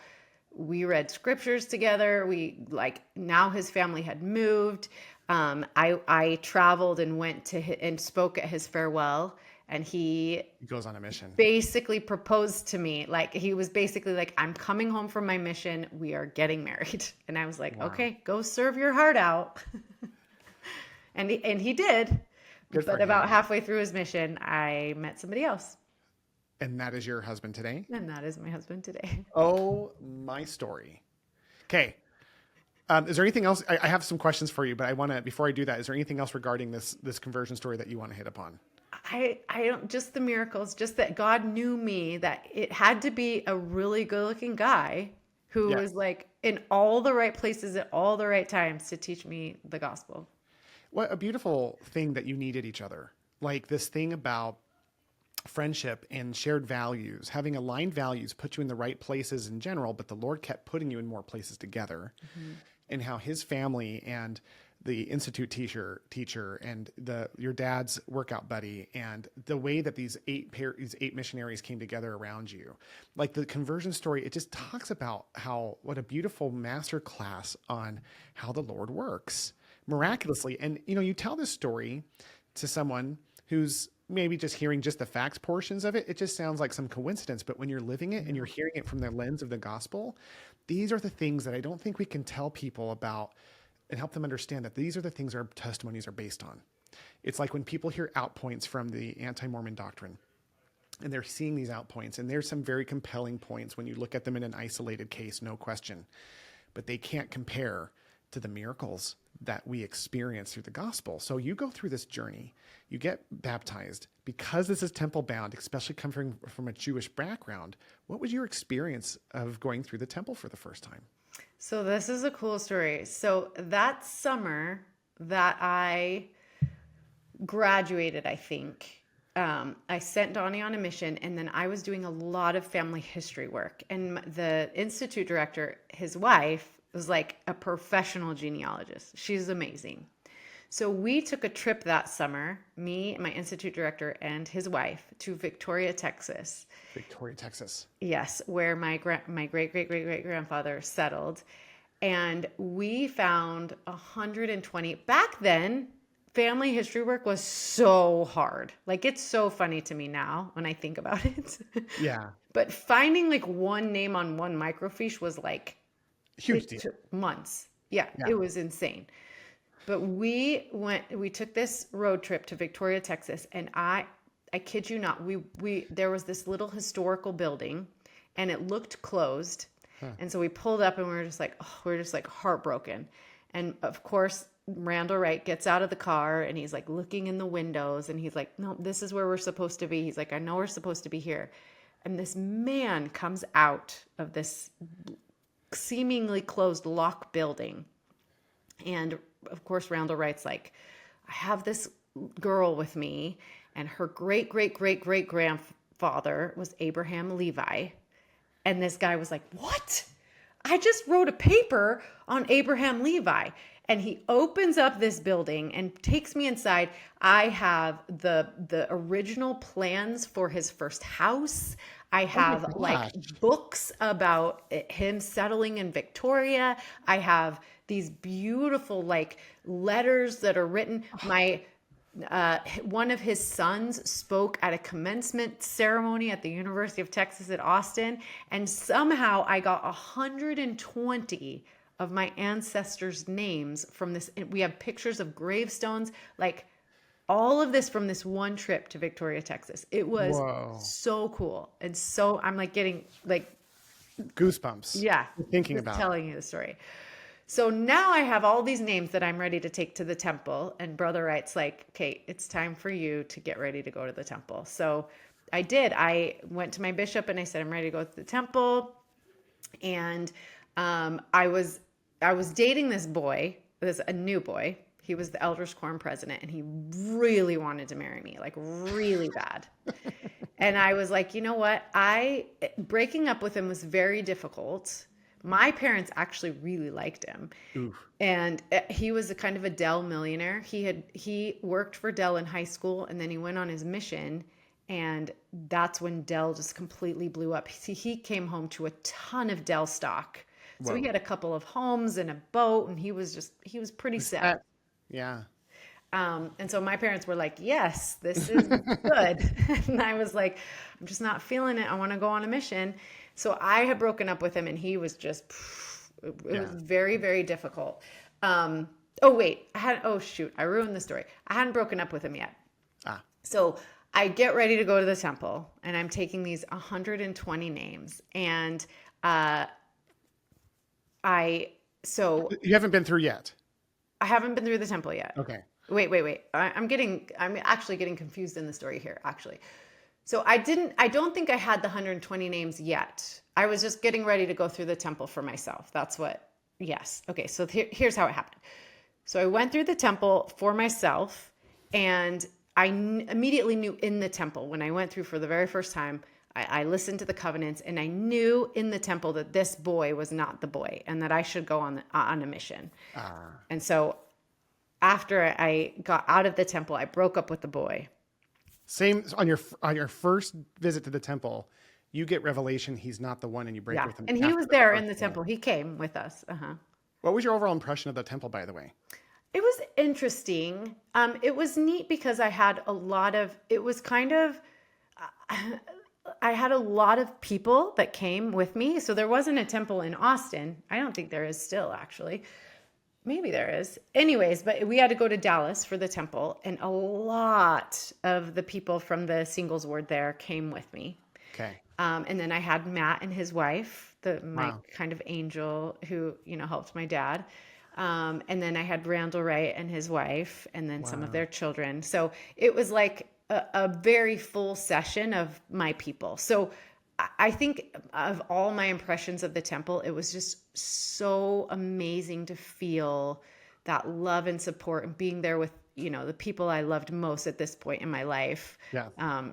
we read scriptures together. Now his family had moved. I traveled and went and spoke at his farewell. And he he goes on a mission. basically proposed to me. Like he was basically like, I'm coming home from my mission. We are getting married. And I was like, Wow. okay, go serve your heart out. And he did. Good for But about him. halfway through his mission, I met somebody else. And that is your husband today? And that is my husband today. Oh, my story. Okay. Is there anything else? I have some questions for you, but I want to, before I do that, is there anything else regarding this conversion story that you want to hit upon? I don't, just the miracles, just that God knew me, that it had to be a really good looking guy who Yeah. was like in all the right places at all the right times to teach me the gospel. What a beautiful thing that you needed each other. Like this thing about friendship and shared values, having aligned values put you in the right places in general, but the Lord kept putting you in more places together. And how his family and the institute teacher and your dad's workout buddy and the way that these eight missionaries came together around you, like the conversion story, it just talks about what a beautiful master class on how the Lord works miraculously. And you tell this story to someone who's maybe just hearing just the facts portions of it, it just sounds like some coincidence. But when you're living it and you're hearing it from the lens of the gospel, these are the things that I don't think we can tell people about and help them understand that these are the things our testimonies are based on. It's like when people hear outpoints from the anti-Mormon doctrine and they're seeing these outpoints, and there's some very compelling points when you look at them in an isolated case, no question, but they can't compare to the miracles that we experience through the gospel. So you go through this journey, you get baptized because this is temple bound, especially coming from a Jewish background. What was your experience of going through the temple for the first time? So this is a cool story. So that summer that I graduated, I think, I sent Donnie on a mission, and then I was doing a lot of family history work. And the institute director, his wife, was like a professional genealogist. She's amazing. So we took a trip that summer, me, my institute director, and his wife, to Victoria, Texas. Victoria, Texas. Yes, where my great grandfather settled. And we found 120. Back then, family history work was so hard. Like, it's so funny to me now when I think about it. Yeah. But finding like one name on one microfiche was like Huge it deal. took months. Yeah, Yeah. it was insane. But we took this road trip to Victoria, Texas, and I kid you not, there was this little historical building and it looked closed. And so we pulled up and we were just like heartbroken. And of course, Randall Wright gets out of the car and he's like looking in the windows and he's like, no, this is where we're supposed to be. He's like, I know we're supposed to be here. And this man comes out of this seemingly closed lock building. And of course, Randall Wright's like, I have this girl with me, and her great grandfather was Abraham Levi. And this guy was like, what? I just wrote a paper on Abraham Levi. And he opens up this building and takes me inside. I have the original plans for his first house. I Oh my have like gosh. books about him settling in Victoria. I have these beautiful like letters that are written. My one of his sons spoke at a commencement ceremony at the University of Texas at Austin, and somehow I got 120 of my ancestors' names from this. We have pictures of gravestones, like all of this from this one trip to Victoria, Texas. It was Whoa. so cool. And so I'm like getting like, Goosebumps. yeah, Thinking just about telling you the story. So now I have all these names that I'm ready to take to the temple. And Brother Wright's like, okay, it's time for you to get ready to go to the temple. So I did. I went to my bishop and I said, I'm ready to go to the temple. And I was dating this boy, a new boy. He was the elders quorum president, and he really wanted to marry me, like really bad. And I was like, you know what? Breaking up with him was very difficult. My parents actually really liked him. Oof. And he was a kind of a Dell millionaire. He worked for Dell in high school, and then he went on his mission, and that's when Dell just completely blew up. See, he came home to a ton of Dell stock. So he Whoa. had a couple of homes and a boat, and he was pretty set. Yeah. And so my parents were like, yes, this is good. And I was like, I'm just not feeling it. I want to go on a mission. So I had broken up with him, and he was just, it was very, very difficult. Oh wait, oh shoot, I ruined the story. I hadn't broken up with him yet. Ah. So I get ready to go to the temple, and I'm taking these 120 names, and You haven't been through yet. I haven't been through the temple yet. Okay. Wait. I'm actually getting confused in the story here, actually. So I don't think I had the 120 names yet. I was just getting ready to go through the temple for myself. Yes. Okay. So here's how it happened. So I went through the temple for myself, and I immediately knew in the temple when I went through for the very first time, I listened to the covenants, and I knew in the temple that this boy was not the boy, and that I should go on a mission. And so after I got out of the temple, I broke up with the boy. Same on your first visit to the temple, you get revelation he's not the one, and you break with him. And he was there in the temple. He came with us. What was your overall impression of the temple, by the way? It was interesting. It was neat because I had a lot of people that came with me. So there wasn't a temple in Austin. I don't think there is still, actually. Maybe there is. Anyways, but we had to go to Dallas for the temple, and a lot of the people from the singles ward there came with me. Okay. And then I had Matt and his wife, my kind of angel who, helped my dad. And then I had Randall Wright and his wife, and then some of their children. So it was like a very full session of my people. So I think of all my impressions of the temple, it was just so amazing to feel that love and support, and being there with, the people I loved most at this point in my life. Yeah.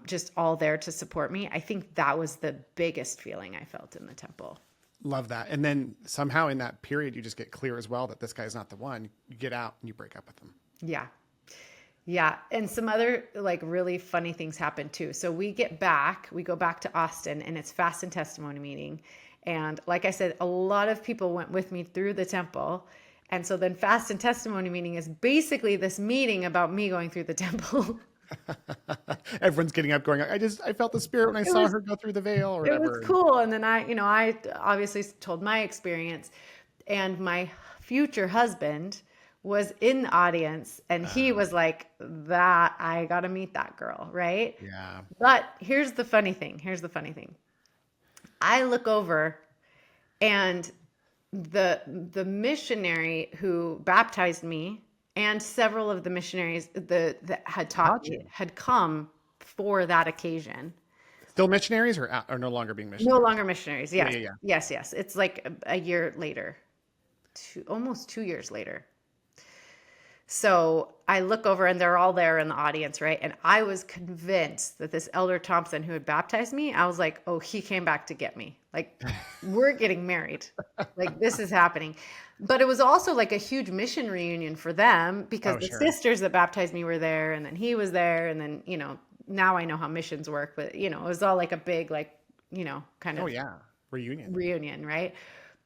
Just all there to support me. I think that was the biggest feeling I felt in the temple. Love that. And then somehow in that period, you just get clear as well that this guy's not the one. You get out and you break up with him. Yeah. Yeah. And some other like really funny things happen too. So we go back to Austin, and it's fast and testimony meeting. And like I said, a lot of people went with me through the temple. And so then fast and testimony meeting is basically this meeting about me going through the temple. Everyone's getting up going, I felt the spirit when I saw her go through the veil or whatever. It was cool. And then I obviously told my experience, and my future husband was in the audience, and he was like, that I got to meet that girl. Right. Yeah. But here's the funny thing. I look over, and the missionary who baptized me and several of the missionaries that had taught me had come for that occasion. Still missionaries or no longer being missionaries? No longer missionaries. Yes. Yeah. Yes. It's like a year later, almost 2 years later. So I look over and they're all there in the audience, right? And I was convinced that this Elder Thompson who had baptized me, I was like, oh, he came back to get me. Like, we're getting married. Like, this is happening. But it was also like a huge mission reunion for them because Oh, the sure. sisters that baptized me were there, and then he was there. And then, now I know how missions work, but, it was all like a big, like, kind Oh, of yeah. Reunion. reunion, right?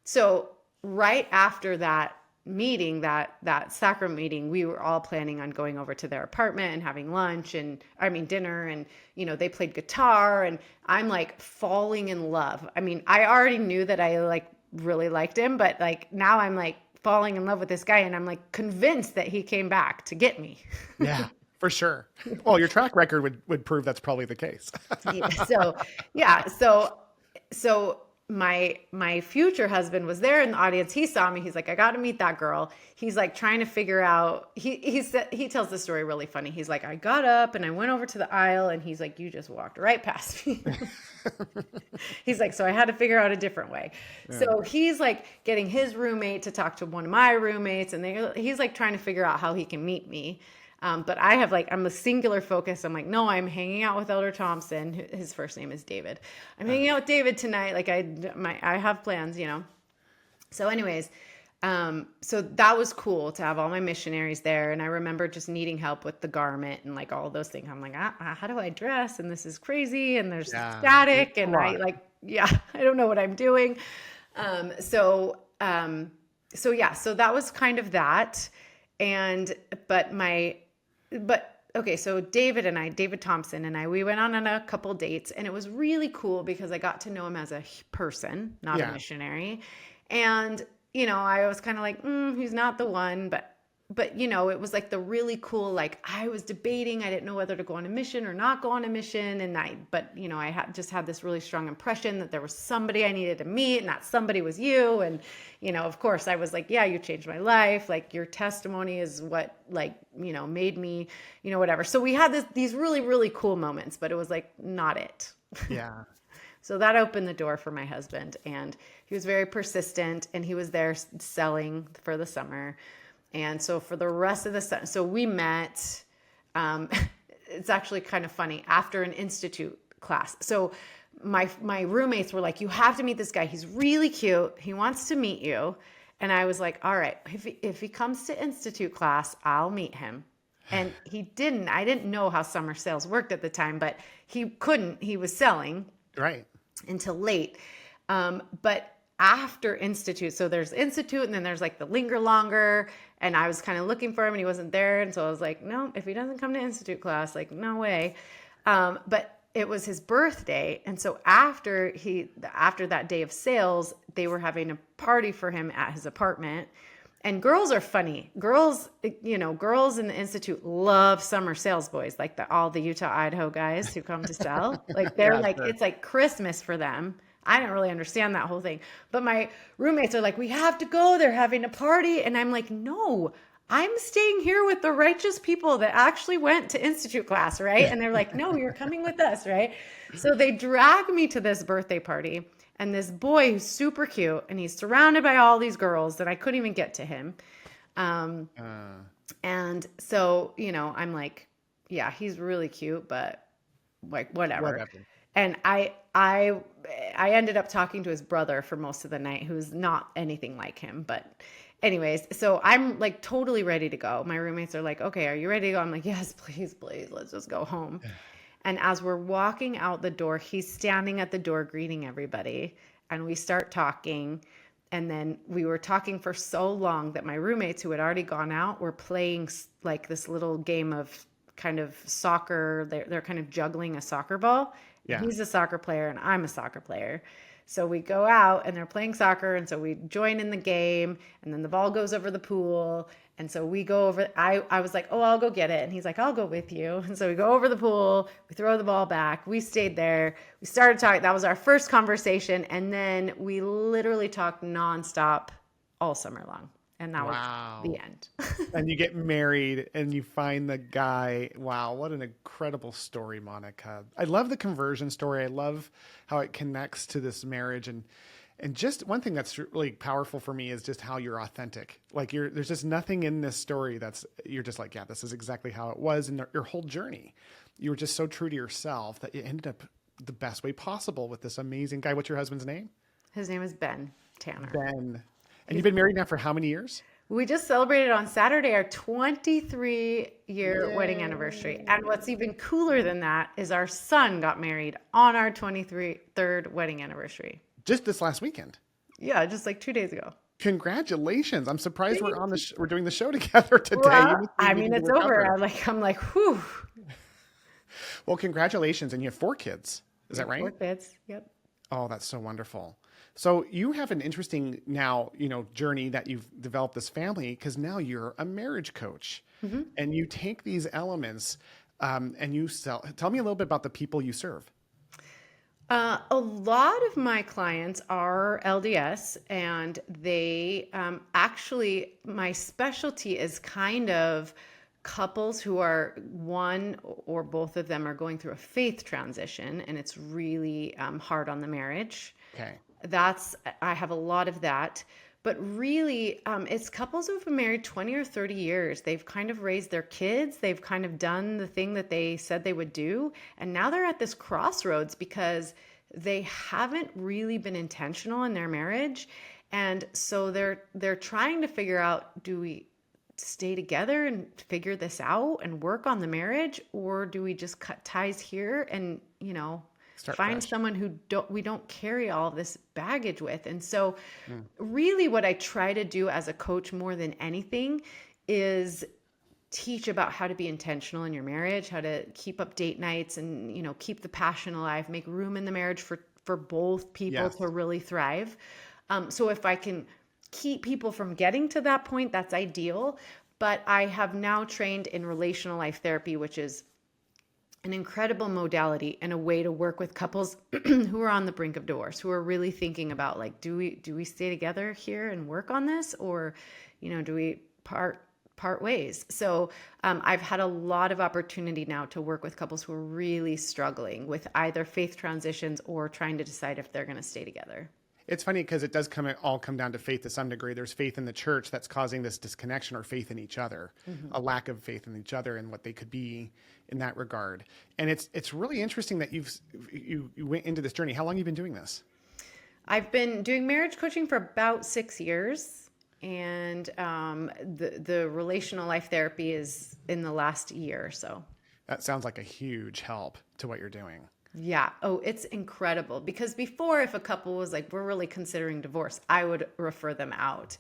So right after that meeting, that sacrament meeting, we were all planning on going over to their apartment and having lunch and dinner, and they played guitar, and I'm like falling in love. I mean, I already knew that I like really liked him, but like now I'm like falling in love with this guy, and I'm like convinced that he came back to get me. Yeah, for sure. Well, your track record would prove that's probably the case. Yeah, so yeah, so my future husband was there in the audience. He saw me. He's like, I got to meet that girl. He's like trying to figure out. He tells the story really funny. He's like, I got up and I went over to the aisle, and he's like, you just walked right past me. He's like, so I had to figure out a different way. Yeah. So he's like getting his roommate to talk to one of my roommates, and he's like trying to figure out how he can meet me. But I have I'm a singular focus. I'm like, no, I'm hanging out with Elder Thompson. His first name is David. I'm hanging out with David tonight. Like I have plans, So anyways, so that was cool to have all my missionaries there. And I remember just needing help with the garment and like all those things. I'm like, how do I dress? And this is crazy. And there's static. And I I don't know what I'm doing. So that was kind of that. Okay, so David Thompson and I, we went on a couple dates, and it was really cool because I got to know him as a person, not a missionary. And, I was kind of like, he's not the one, but it was like the really cool, like I was debating, I didn't know whether to go on a mission or not go on a mission. But I had this really strong impression that there was somebody I needed to meet, and that somebody was you. And, of course I was like, yeah, you changed my life. Like your testimony is what made me, whatever. So we had these really, really cool moments, but it was like not it. Yeah. So that opened the door for my husband, and he was very persistent, and he was there selling for the summer. And so for the rest of the summer, so we met, it's actually kind of funny, after an institute class. So my roommates were like, you have to meet this guy. He's really cute. He wants to meet you. And I was like, all right, if he comes to institute class, I'll meet him. And he didn't. I didn't know how summer sales worked at the time, but he couldn't. He was selling until late. But after institute, so there's institute, and then there's like the linger longer, and I was kind of looking for him and he wasn't there. And so I was like, no, if he doesn't come to institute class, like no way. But it was his birthday. And so after that day of sales, they were having a party for him at his apartment. And girls are funny. Girls in the institute love summer sales boys, like all the Utah, Idaho guys who come to sell. Like they're it's like Christmas for them. I didn't really understand that whole thing. But my roommates are like, we have to go. They're having a party. And I'm like, no, I'm staying here with the righteous people that actually went to institute class, right? And they're like, no, you're coming with us, right? So they drag me to this birthday party. And this boy who's super cute, and he's surrounded by all these girls that I couldn't even get to him. And so, I'm like, yeah, he's really cute, but like, whatever. And I ended up talking to his brother for most of the night, who's not anything like him. But anyways, so I'm like totally ready to go. My roommates are like, okay, are you ready to go? I'm like, yes, please, let's just go home. And as we're walking out the door, he's standing at the door greeting everybody. And we start talking. And then we were talking for so long that my roommates, who had already gone out, were playing like this little game of kind of soccer. They're kind of juggling a soccer ball. Yeah. He's a soccer player and I'm a soccer player. So we go out and they're playing soccer. And so we join in the game, and then the ball goes over the pool. And so we go over, I was like, oh, I'll go get it. And he's like, I'll go with you. And so we go over the pool, we throw the ball back. We stayed there. We started talking. That was our first conversation. And then we literally talked nonstop all summer long. And that was the end. And you get married and you find the guy. Wow, what an incredible story, Monica. I love the conversion story. I love how it connects to this marriage. And And just one thing that's really powerful for me is just how you're authentic. Like there's just nothing in this story you're just like, yeah, this is exactly how it was. And your whole journey, you were just so true to yourself that it ended up the best way possible with this amazing guy. What's your husband's name? His name is Ben Tanner. Ben. And you've been married now for how many years? We just celebrated on Saturday our 23-year wedding anniversary. And what's even cooler than that is our son got married on our 23rd wedding anniversary. Just this last weekend. Yeah, just like 2 days ago. Congratulations. I'm surprised we're on we're doing the show together today. Well, I mean, it's over. I'm like, whew. Well, congratulations. And you have 4 kids. Is that right? 4 kids. Yep. Oh, that's so wonderful. So you have an interesting now, journey that you've developed this family because now you're a marriage coach and you take these elements and you tell me a little bit about the people you serve. A lot of my clients are LDS, and they actually, my specialty is kind of couples who are one or both of them are going through a faith transition, and it's really hard on the marriage. Okay. I have a lot of that. But really, it's couples who've been married 20 or 30 years. They've kind of raised their kids. They've kind of done the thing that they said they would do. And now they're at this crossroads because they haven't really been intentional in their marriage. And so they're trying to figure out, do we stay together and figure this out and work on the marriage? Or do we just cut ties here and, Start find fresh. someone who we don't carry all of this baggage with? And so really what I try to do as a coach more than anything is teach about how to be intentional in your marriage, how to keep up date nights and, keep the passion alive, make room in the marriage for both people to really thrive. So if I can keep people from getting to that point, that's ideal. But I have now trained in relational life therapy, which is an incredible modality and a way to work with couples who are on the brink of divorce, who are really thinking about like, do we stay together here and work on this, or, do we part ways? So I've had a lot of opportunity now to work with couples who are really struggling with either faith transitions or trying to decide if they're going to stay together. It's funny because it does all come down to faith to some degree. There's faith in the church that's causing this disconnection, or faith in each other, a lack of faith in each other and what they could be in that regard. And it's really interesting that you went into this journey. How long have you been doing this? I've been doing marriage coaching for about 6 years, and the relational life therapy is in the last year or so. That sounds like a huge help to what you're doing. Yeah. Oh, it's incredible. Because before, if a couple was like, we're really considering divorce, I would refer them out.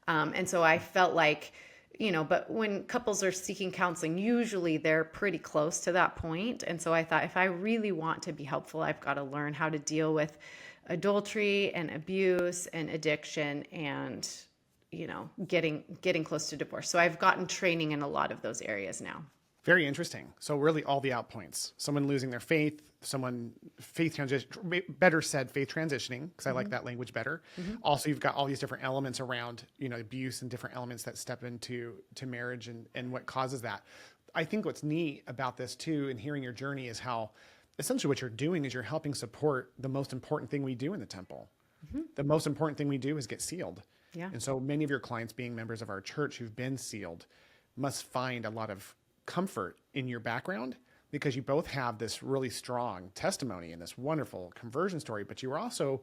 And so I felt like, but when couples are seeking counseling, usually they're pretty close to that point. And so I thought, if I really want to be helpful, I've got to learn how to deal with adultery and abuse and addiction and, getting close to divorce. So I've gotten training in a lot of those areas now. Very interesting. So really all the outpoints, someone losing their faith, someone faith transition, better said faith transitioning, because I like that language better. Also, you've got all these different elements around, abuse and different elements that step into marriage and what causes that. I think what's neat about this too, and hearing your journey, is how essentially what you're doing is you're helping support the most important thing we do in the temple. The most important thing we do is get sealed. Yeah. And so many of your clients, being members of our church who've been sealed, must find a lot of comfort in your background, because you both have this really strong testimony and this wonderful conversion story, but you're also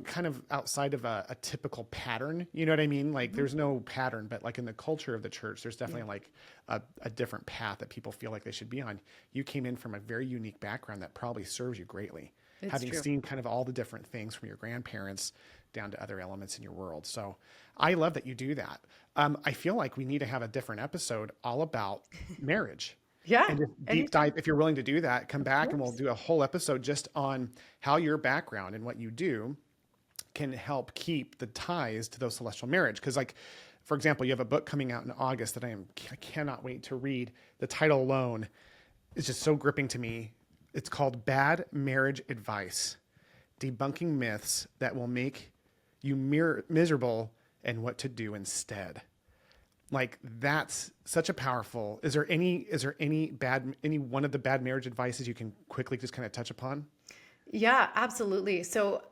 kind of outside of a typical pattern. You know what I mean? Like there's no pattern, but like in the culture of the church, there's definitely like a different path that people feel like they should be on. You came in from a very unique background that probably serves you greatly, having seen kind of all the different things from your grandparents down to other elements in your world. So I love that you do that. I feel like we need to have a different episode all about marriage. Yeah. And just deep dive, if you're willing to do that, come back and we'll do a whole episode just on how your background and what you do can help keep the ties to those celestial marriage. Because like, for example, you have a book coming out in August that I cannot wait to read. The title alone is just so gripping to me. It's called Bad Marriage Advice: Debunking Myths That Will Make You Miserable and What to Do Instead. Like that's such a powerful. Is there any one of the bad marriage advices you can quickly just kind of touch upon? Yeah, absolutely. So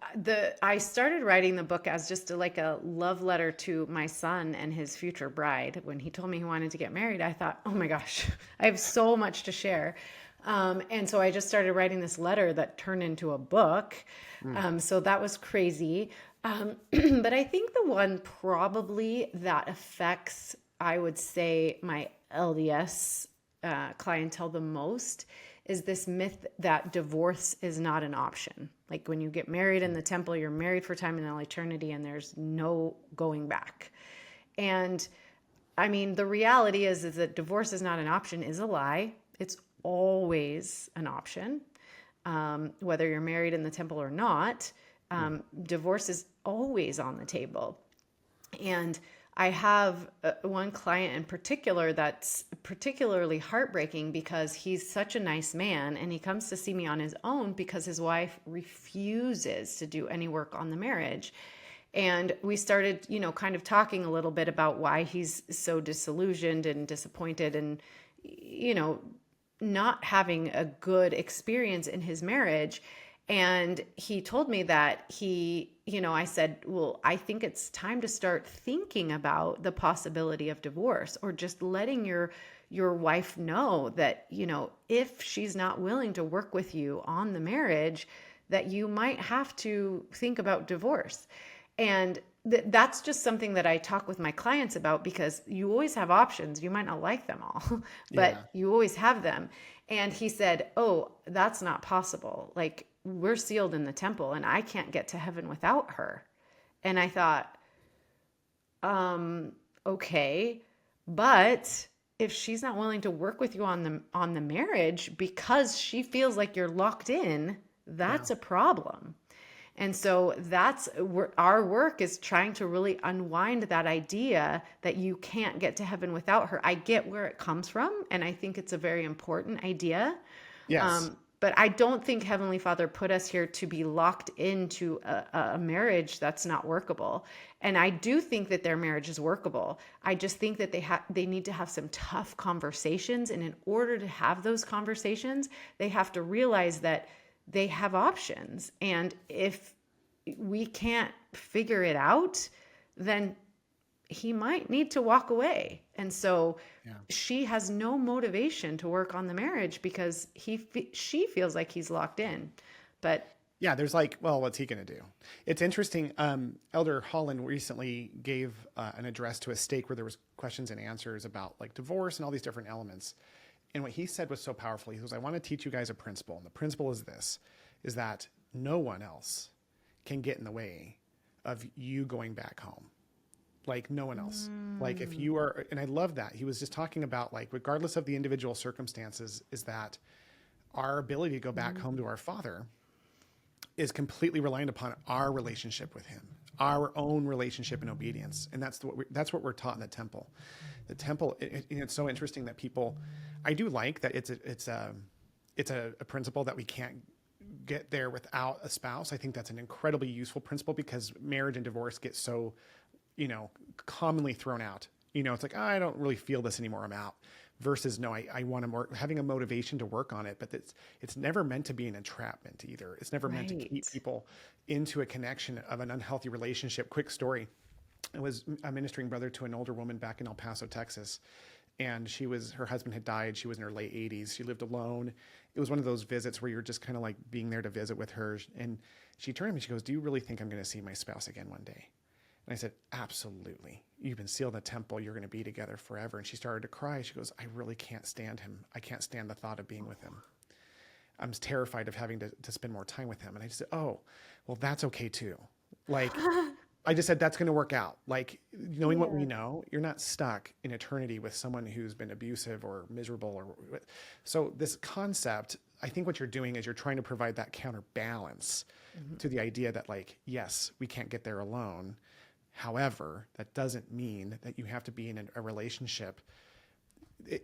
I started writing the book as just like a love letter to my son and his future bride. When he told me he wanted to get married, I thought, oh my gosh, I have so much to share. And so I just started writing this letter that turned into a book. Mm. So that was crazy. But I think the one probably that affects, I would say, my LDS clientele the most is this myth that divorce is not an option. Like when you get married in the temple, you're married for time and eternity, and there's no going back. And I mean, the reality is that divorce is not an option is a lie. It's always an option, whether you're married in the temple or not. Divorce is always on the table. And I have one client in particular that's particularly heartbreaking because he's such a nice man and he comes to see me on his own because his wife refuses to do any work on the marriage. And we started, kind of talking a little bit about why he's so disillusioned and disappointed and, you know, not having a good experience in his marriage. And he told me that I said, well, I think it's time to start thinking about the possibility of divorce or just letting your wife know that, if she's not willing to work with you on the marriage, that you might have to think about divorce. And that's just something that I talk with my clients about because you always have options. You might not like them all, Yeah. but you always have them. And he said, oh, that's not possible. Like, we're sealed in the temple and I can't get to heaven without her. And I thought, okay, but if she's not willing to work with you on the marriage because she feels like you're locked in, Yeah. that's a problem. And so that's our work is trying to really unwind that idea that you can't get to heaven without her. I get where it comes from, and I think it's a very important idea. Yes. But I don't think Heavenly Father put us here to be locked into a marriage that's not workable. And I do think that their marriage is workable. I just think that they need to have some tough conversations. And in order to have those conversations, they have to realize that they have options. And if we can't figure it out, then he might need to walk away. And so Yeah. she has no motivation to work on the marriage because she feels like he's locked in. But Yeah, there's like, well, what's he going to do? It's interesting. Elder Holland recently gave an address to a stake where there was questions and answers about like divorce and all these different elements. And what he said was so powerful. He goes, I want to teach you guys a principle. And the principle is this, is that no one else can get in the way of you going back home. Like no one else. Like if you are, and I love that. He was just talking about like, regardless of the individual circumstances, is that our ability to go back home to our Father is completely reliant upon our relationship with him, our own relationship and obedience. And that's what we're taught in the temple. The temple, it's so interesting that people, I do like that it's a principle that we can't get there without a spouse. I think that's an incredibly useful principle because marriage and divorce get so, commonly thrown out. It's like, oh, I don't really feel this anymore. I'm out. Versus, no, I want to more having a motivation to work on it, but it's never meant to be an entrapment either. It's never meant to keep right. people into a connection of an unhealthy relationship. Quick story. I was a ministering brother to an older woman back in El Paso, Texas. And her husband had died. She was in her late 80s. She lived alone. It was one of those visits where you're just kind of like being there to visit with her. And she turned to me, she goes, do you really think I'm going to see my spouse again one day? And I said, absolutely. You've been sealed in the temple. You're going to be together forever. And she started to cry. She goes, I really can't stand him. I can't stand the thought of being with him. I'm terrified of having to spend more time with him. And I just said, oh, well, that's okay too. Like, I just said, that's going to work out. Like, knowing what we Yeah. know, you're not stuck in eternity with someone who's been abusive or miserable. So this concept, I think what you're doing is you're trying to provide that counterbalance to the idea that like, yes, we can't get there alone. However, that doesn't mean that you have to be in a relationship.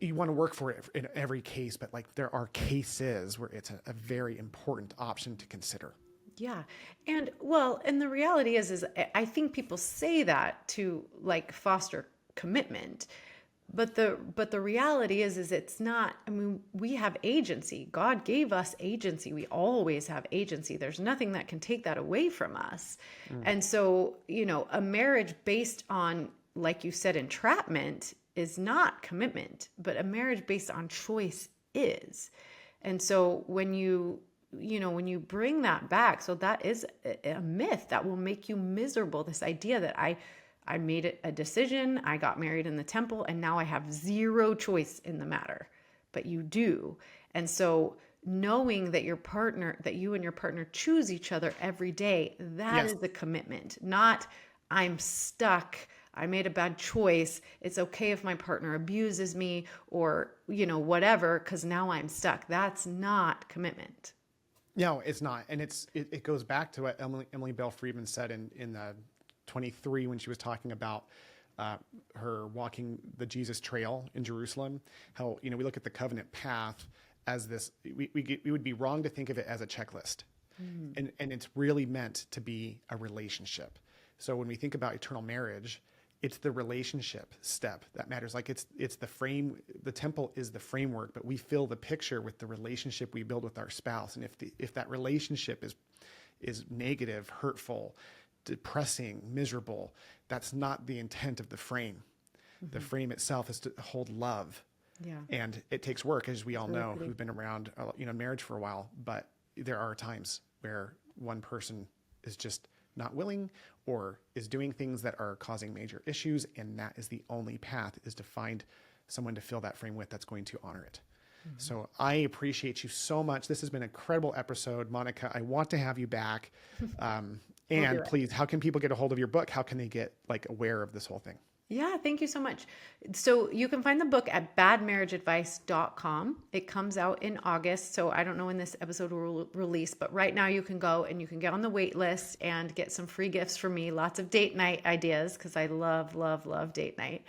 You want to work for it in every case, but like there are cases where it's a very important option to consider. Yeah. And the reality is I think people say that to like foster commitment, But the reality is it's not, I mean, we have agency. God gave us agency. We always have agency. There's nothing that can take that away from us. And so, a marriage based on, like you said, entrapment is not commitment, but a marriage based on choice is. And so when you bring that back, so that is a myth that will make you miserable. This idea that I made it a decision, I got married in the temple, and now I have zero choice in the matter. But you do. And so knowing that you and your partner choose each other every day, that is a commitment. Not, I'm stuck, I made a bad choice, it's okay if my partner abuses me or, whatever, because now I'm stuck. That's not commitment. No, it's not. And it goes back to what Emily Bell Friedman said in the 23 when she was talking about her walking the Jesus trail in Jerusalem. How, we look at the covenant path as this, we would be wrong to think of it as a checklist. And it's really meant to be a relationship. So when we think about eternal marriage, it's the relationship step that matters. Like it's the frame, the temple is the framework, but we fill the picture with the relationship we build with our spouse. And if that relationship is negative, hurtful, depressing, miserable, that's not the intent of the frame. The frame itself is to hold love. Yeah. And it takes work, as we all know, who've been around, marriage for a while, but there are times where one person is just not willing or is doing things that are causing major issues. And that is the only path, is to find someone to fill that frame with that's going to honor it. So I appreciate you so much. This has been an incredible episode, Monica. I want to have you back. And please, how can people get a hold of your book? How can they get aware of this whole thing? Yeah, thank you so much. So you can find the book at badmarriageadvice.com. It comes out in August. So I don't know when this episode will release, but right now you can go and you can get on the wait list and get some free gifts from me. Lots of date night ideas, because I love, love, love date night.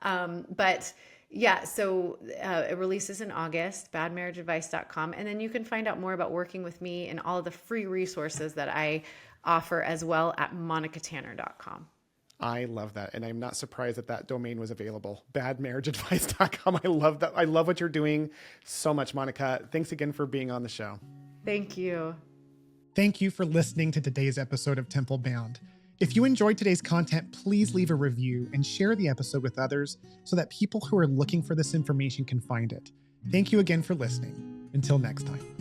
But yeah, so it releases in August, badmarriageadvice.com. And then you can find out more about working with me and all of the free resources that I offer as well at monicatanner.com. I love that. And I'm not surprised that domain was available. Badmarriageadvice.com. I love that. I love what you're doing so much, Monica. Thanks again for being on the show. Thank you. Thank you for listening to today's episode of Temple Bound. If you enjoyed today's content, please leave a review and share the episode with others so that people who are looking for this information can find it. Thank you again for listening. Until next time.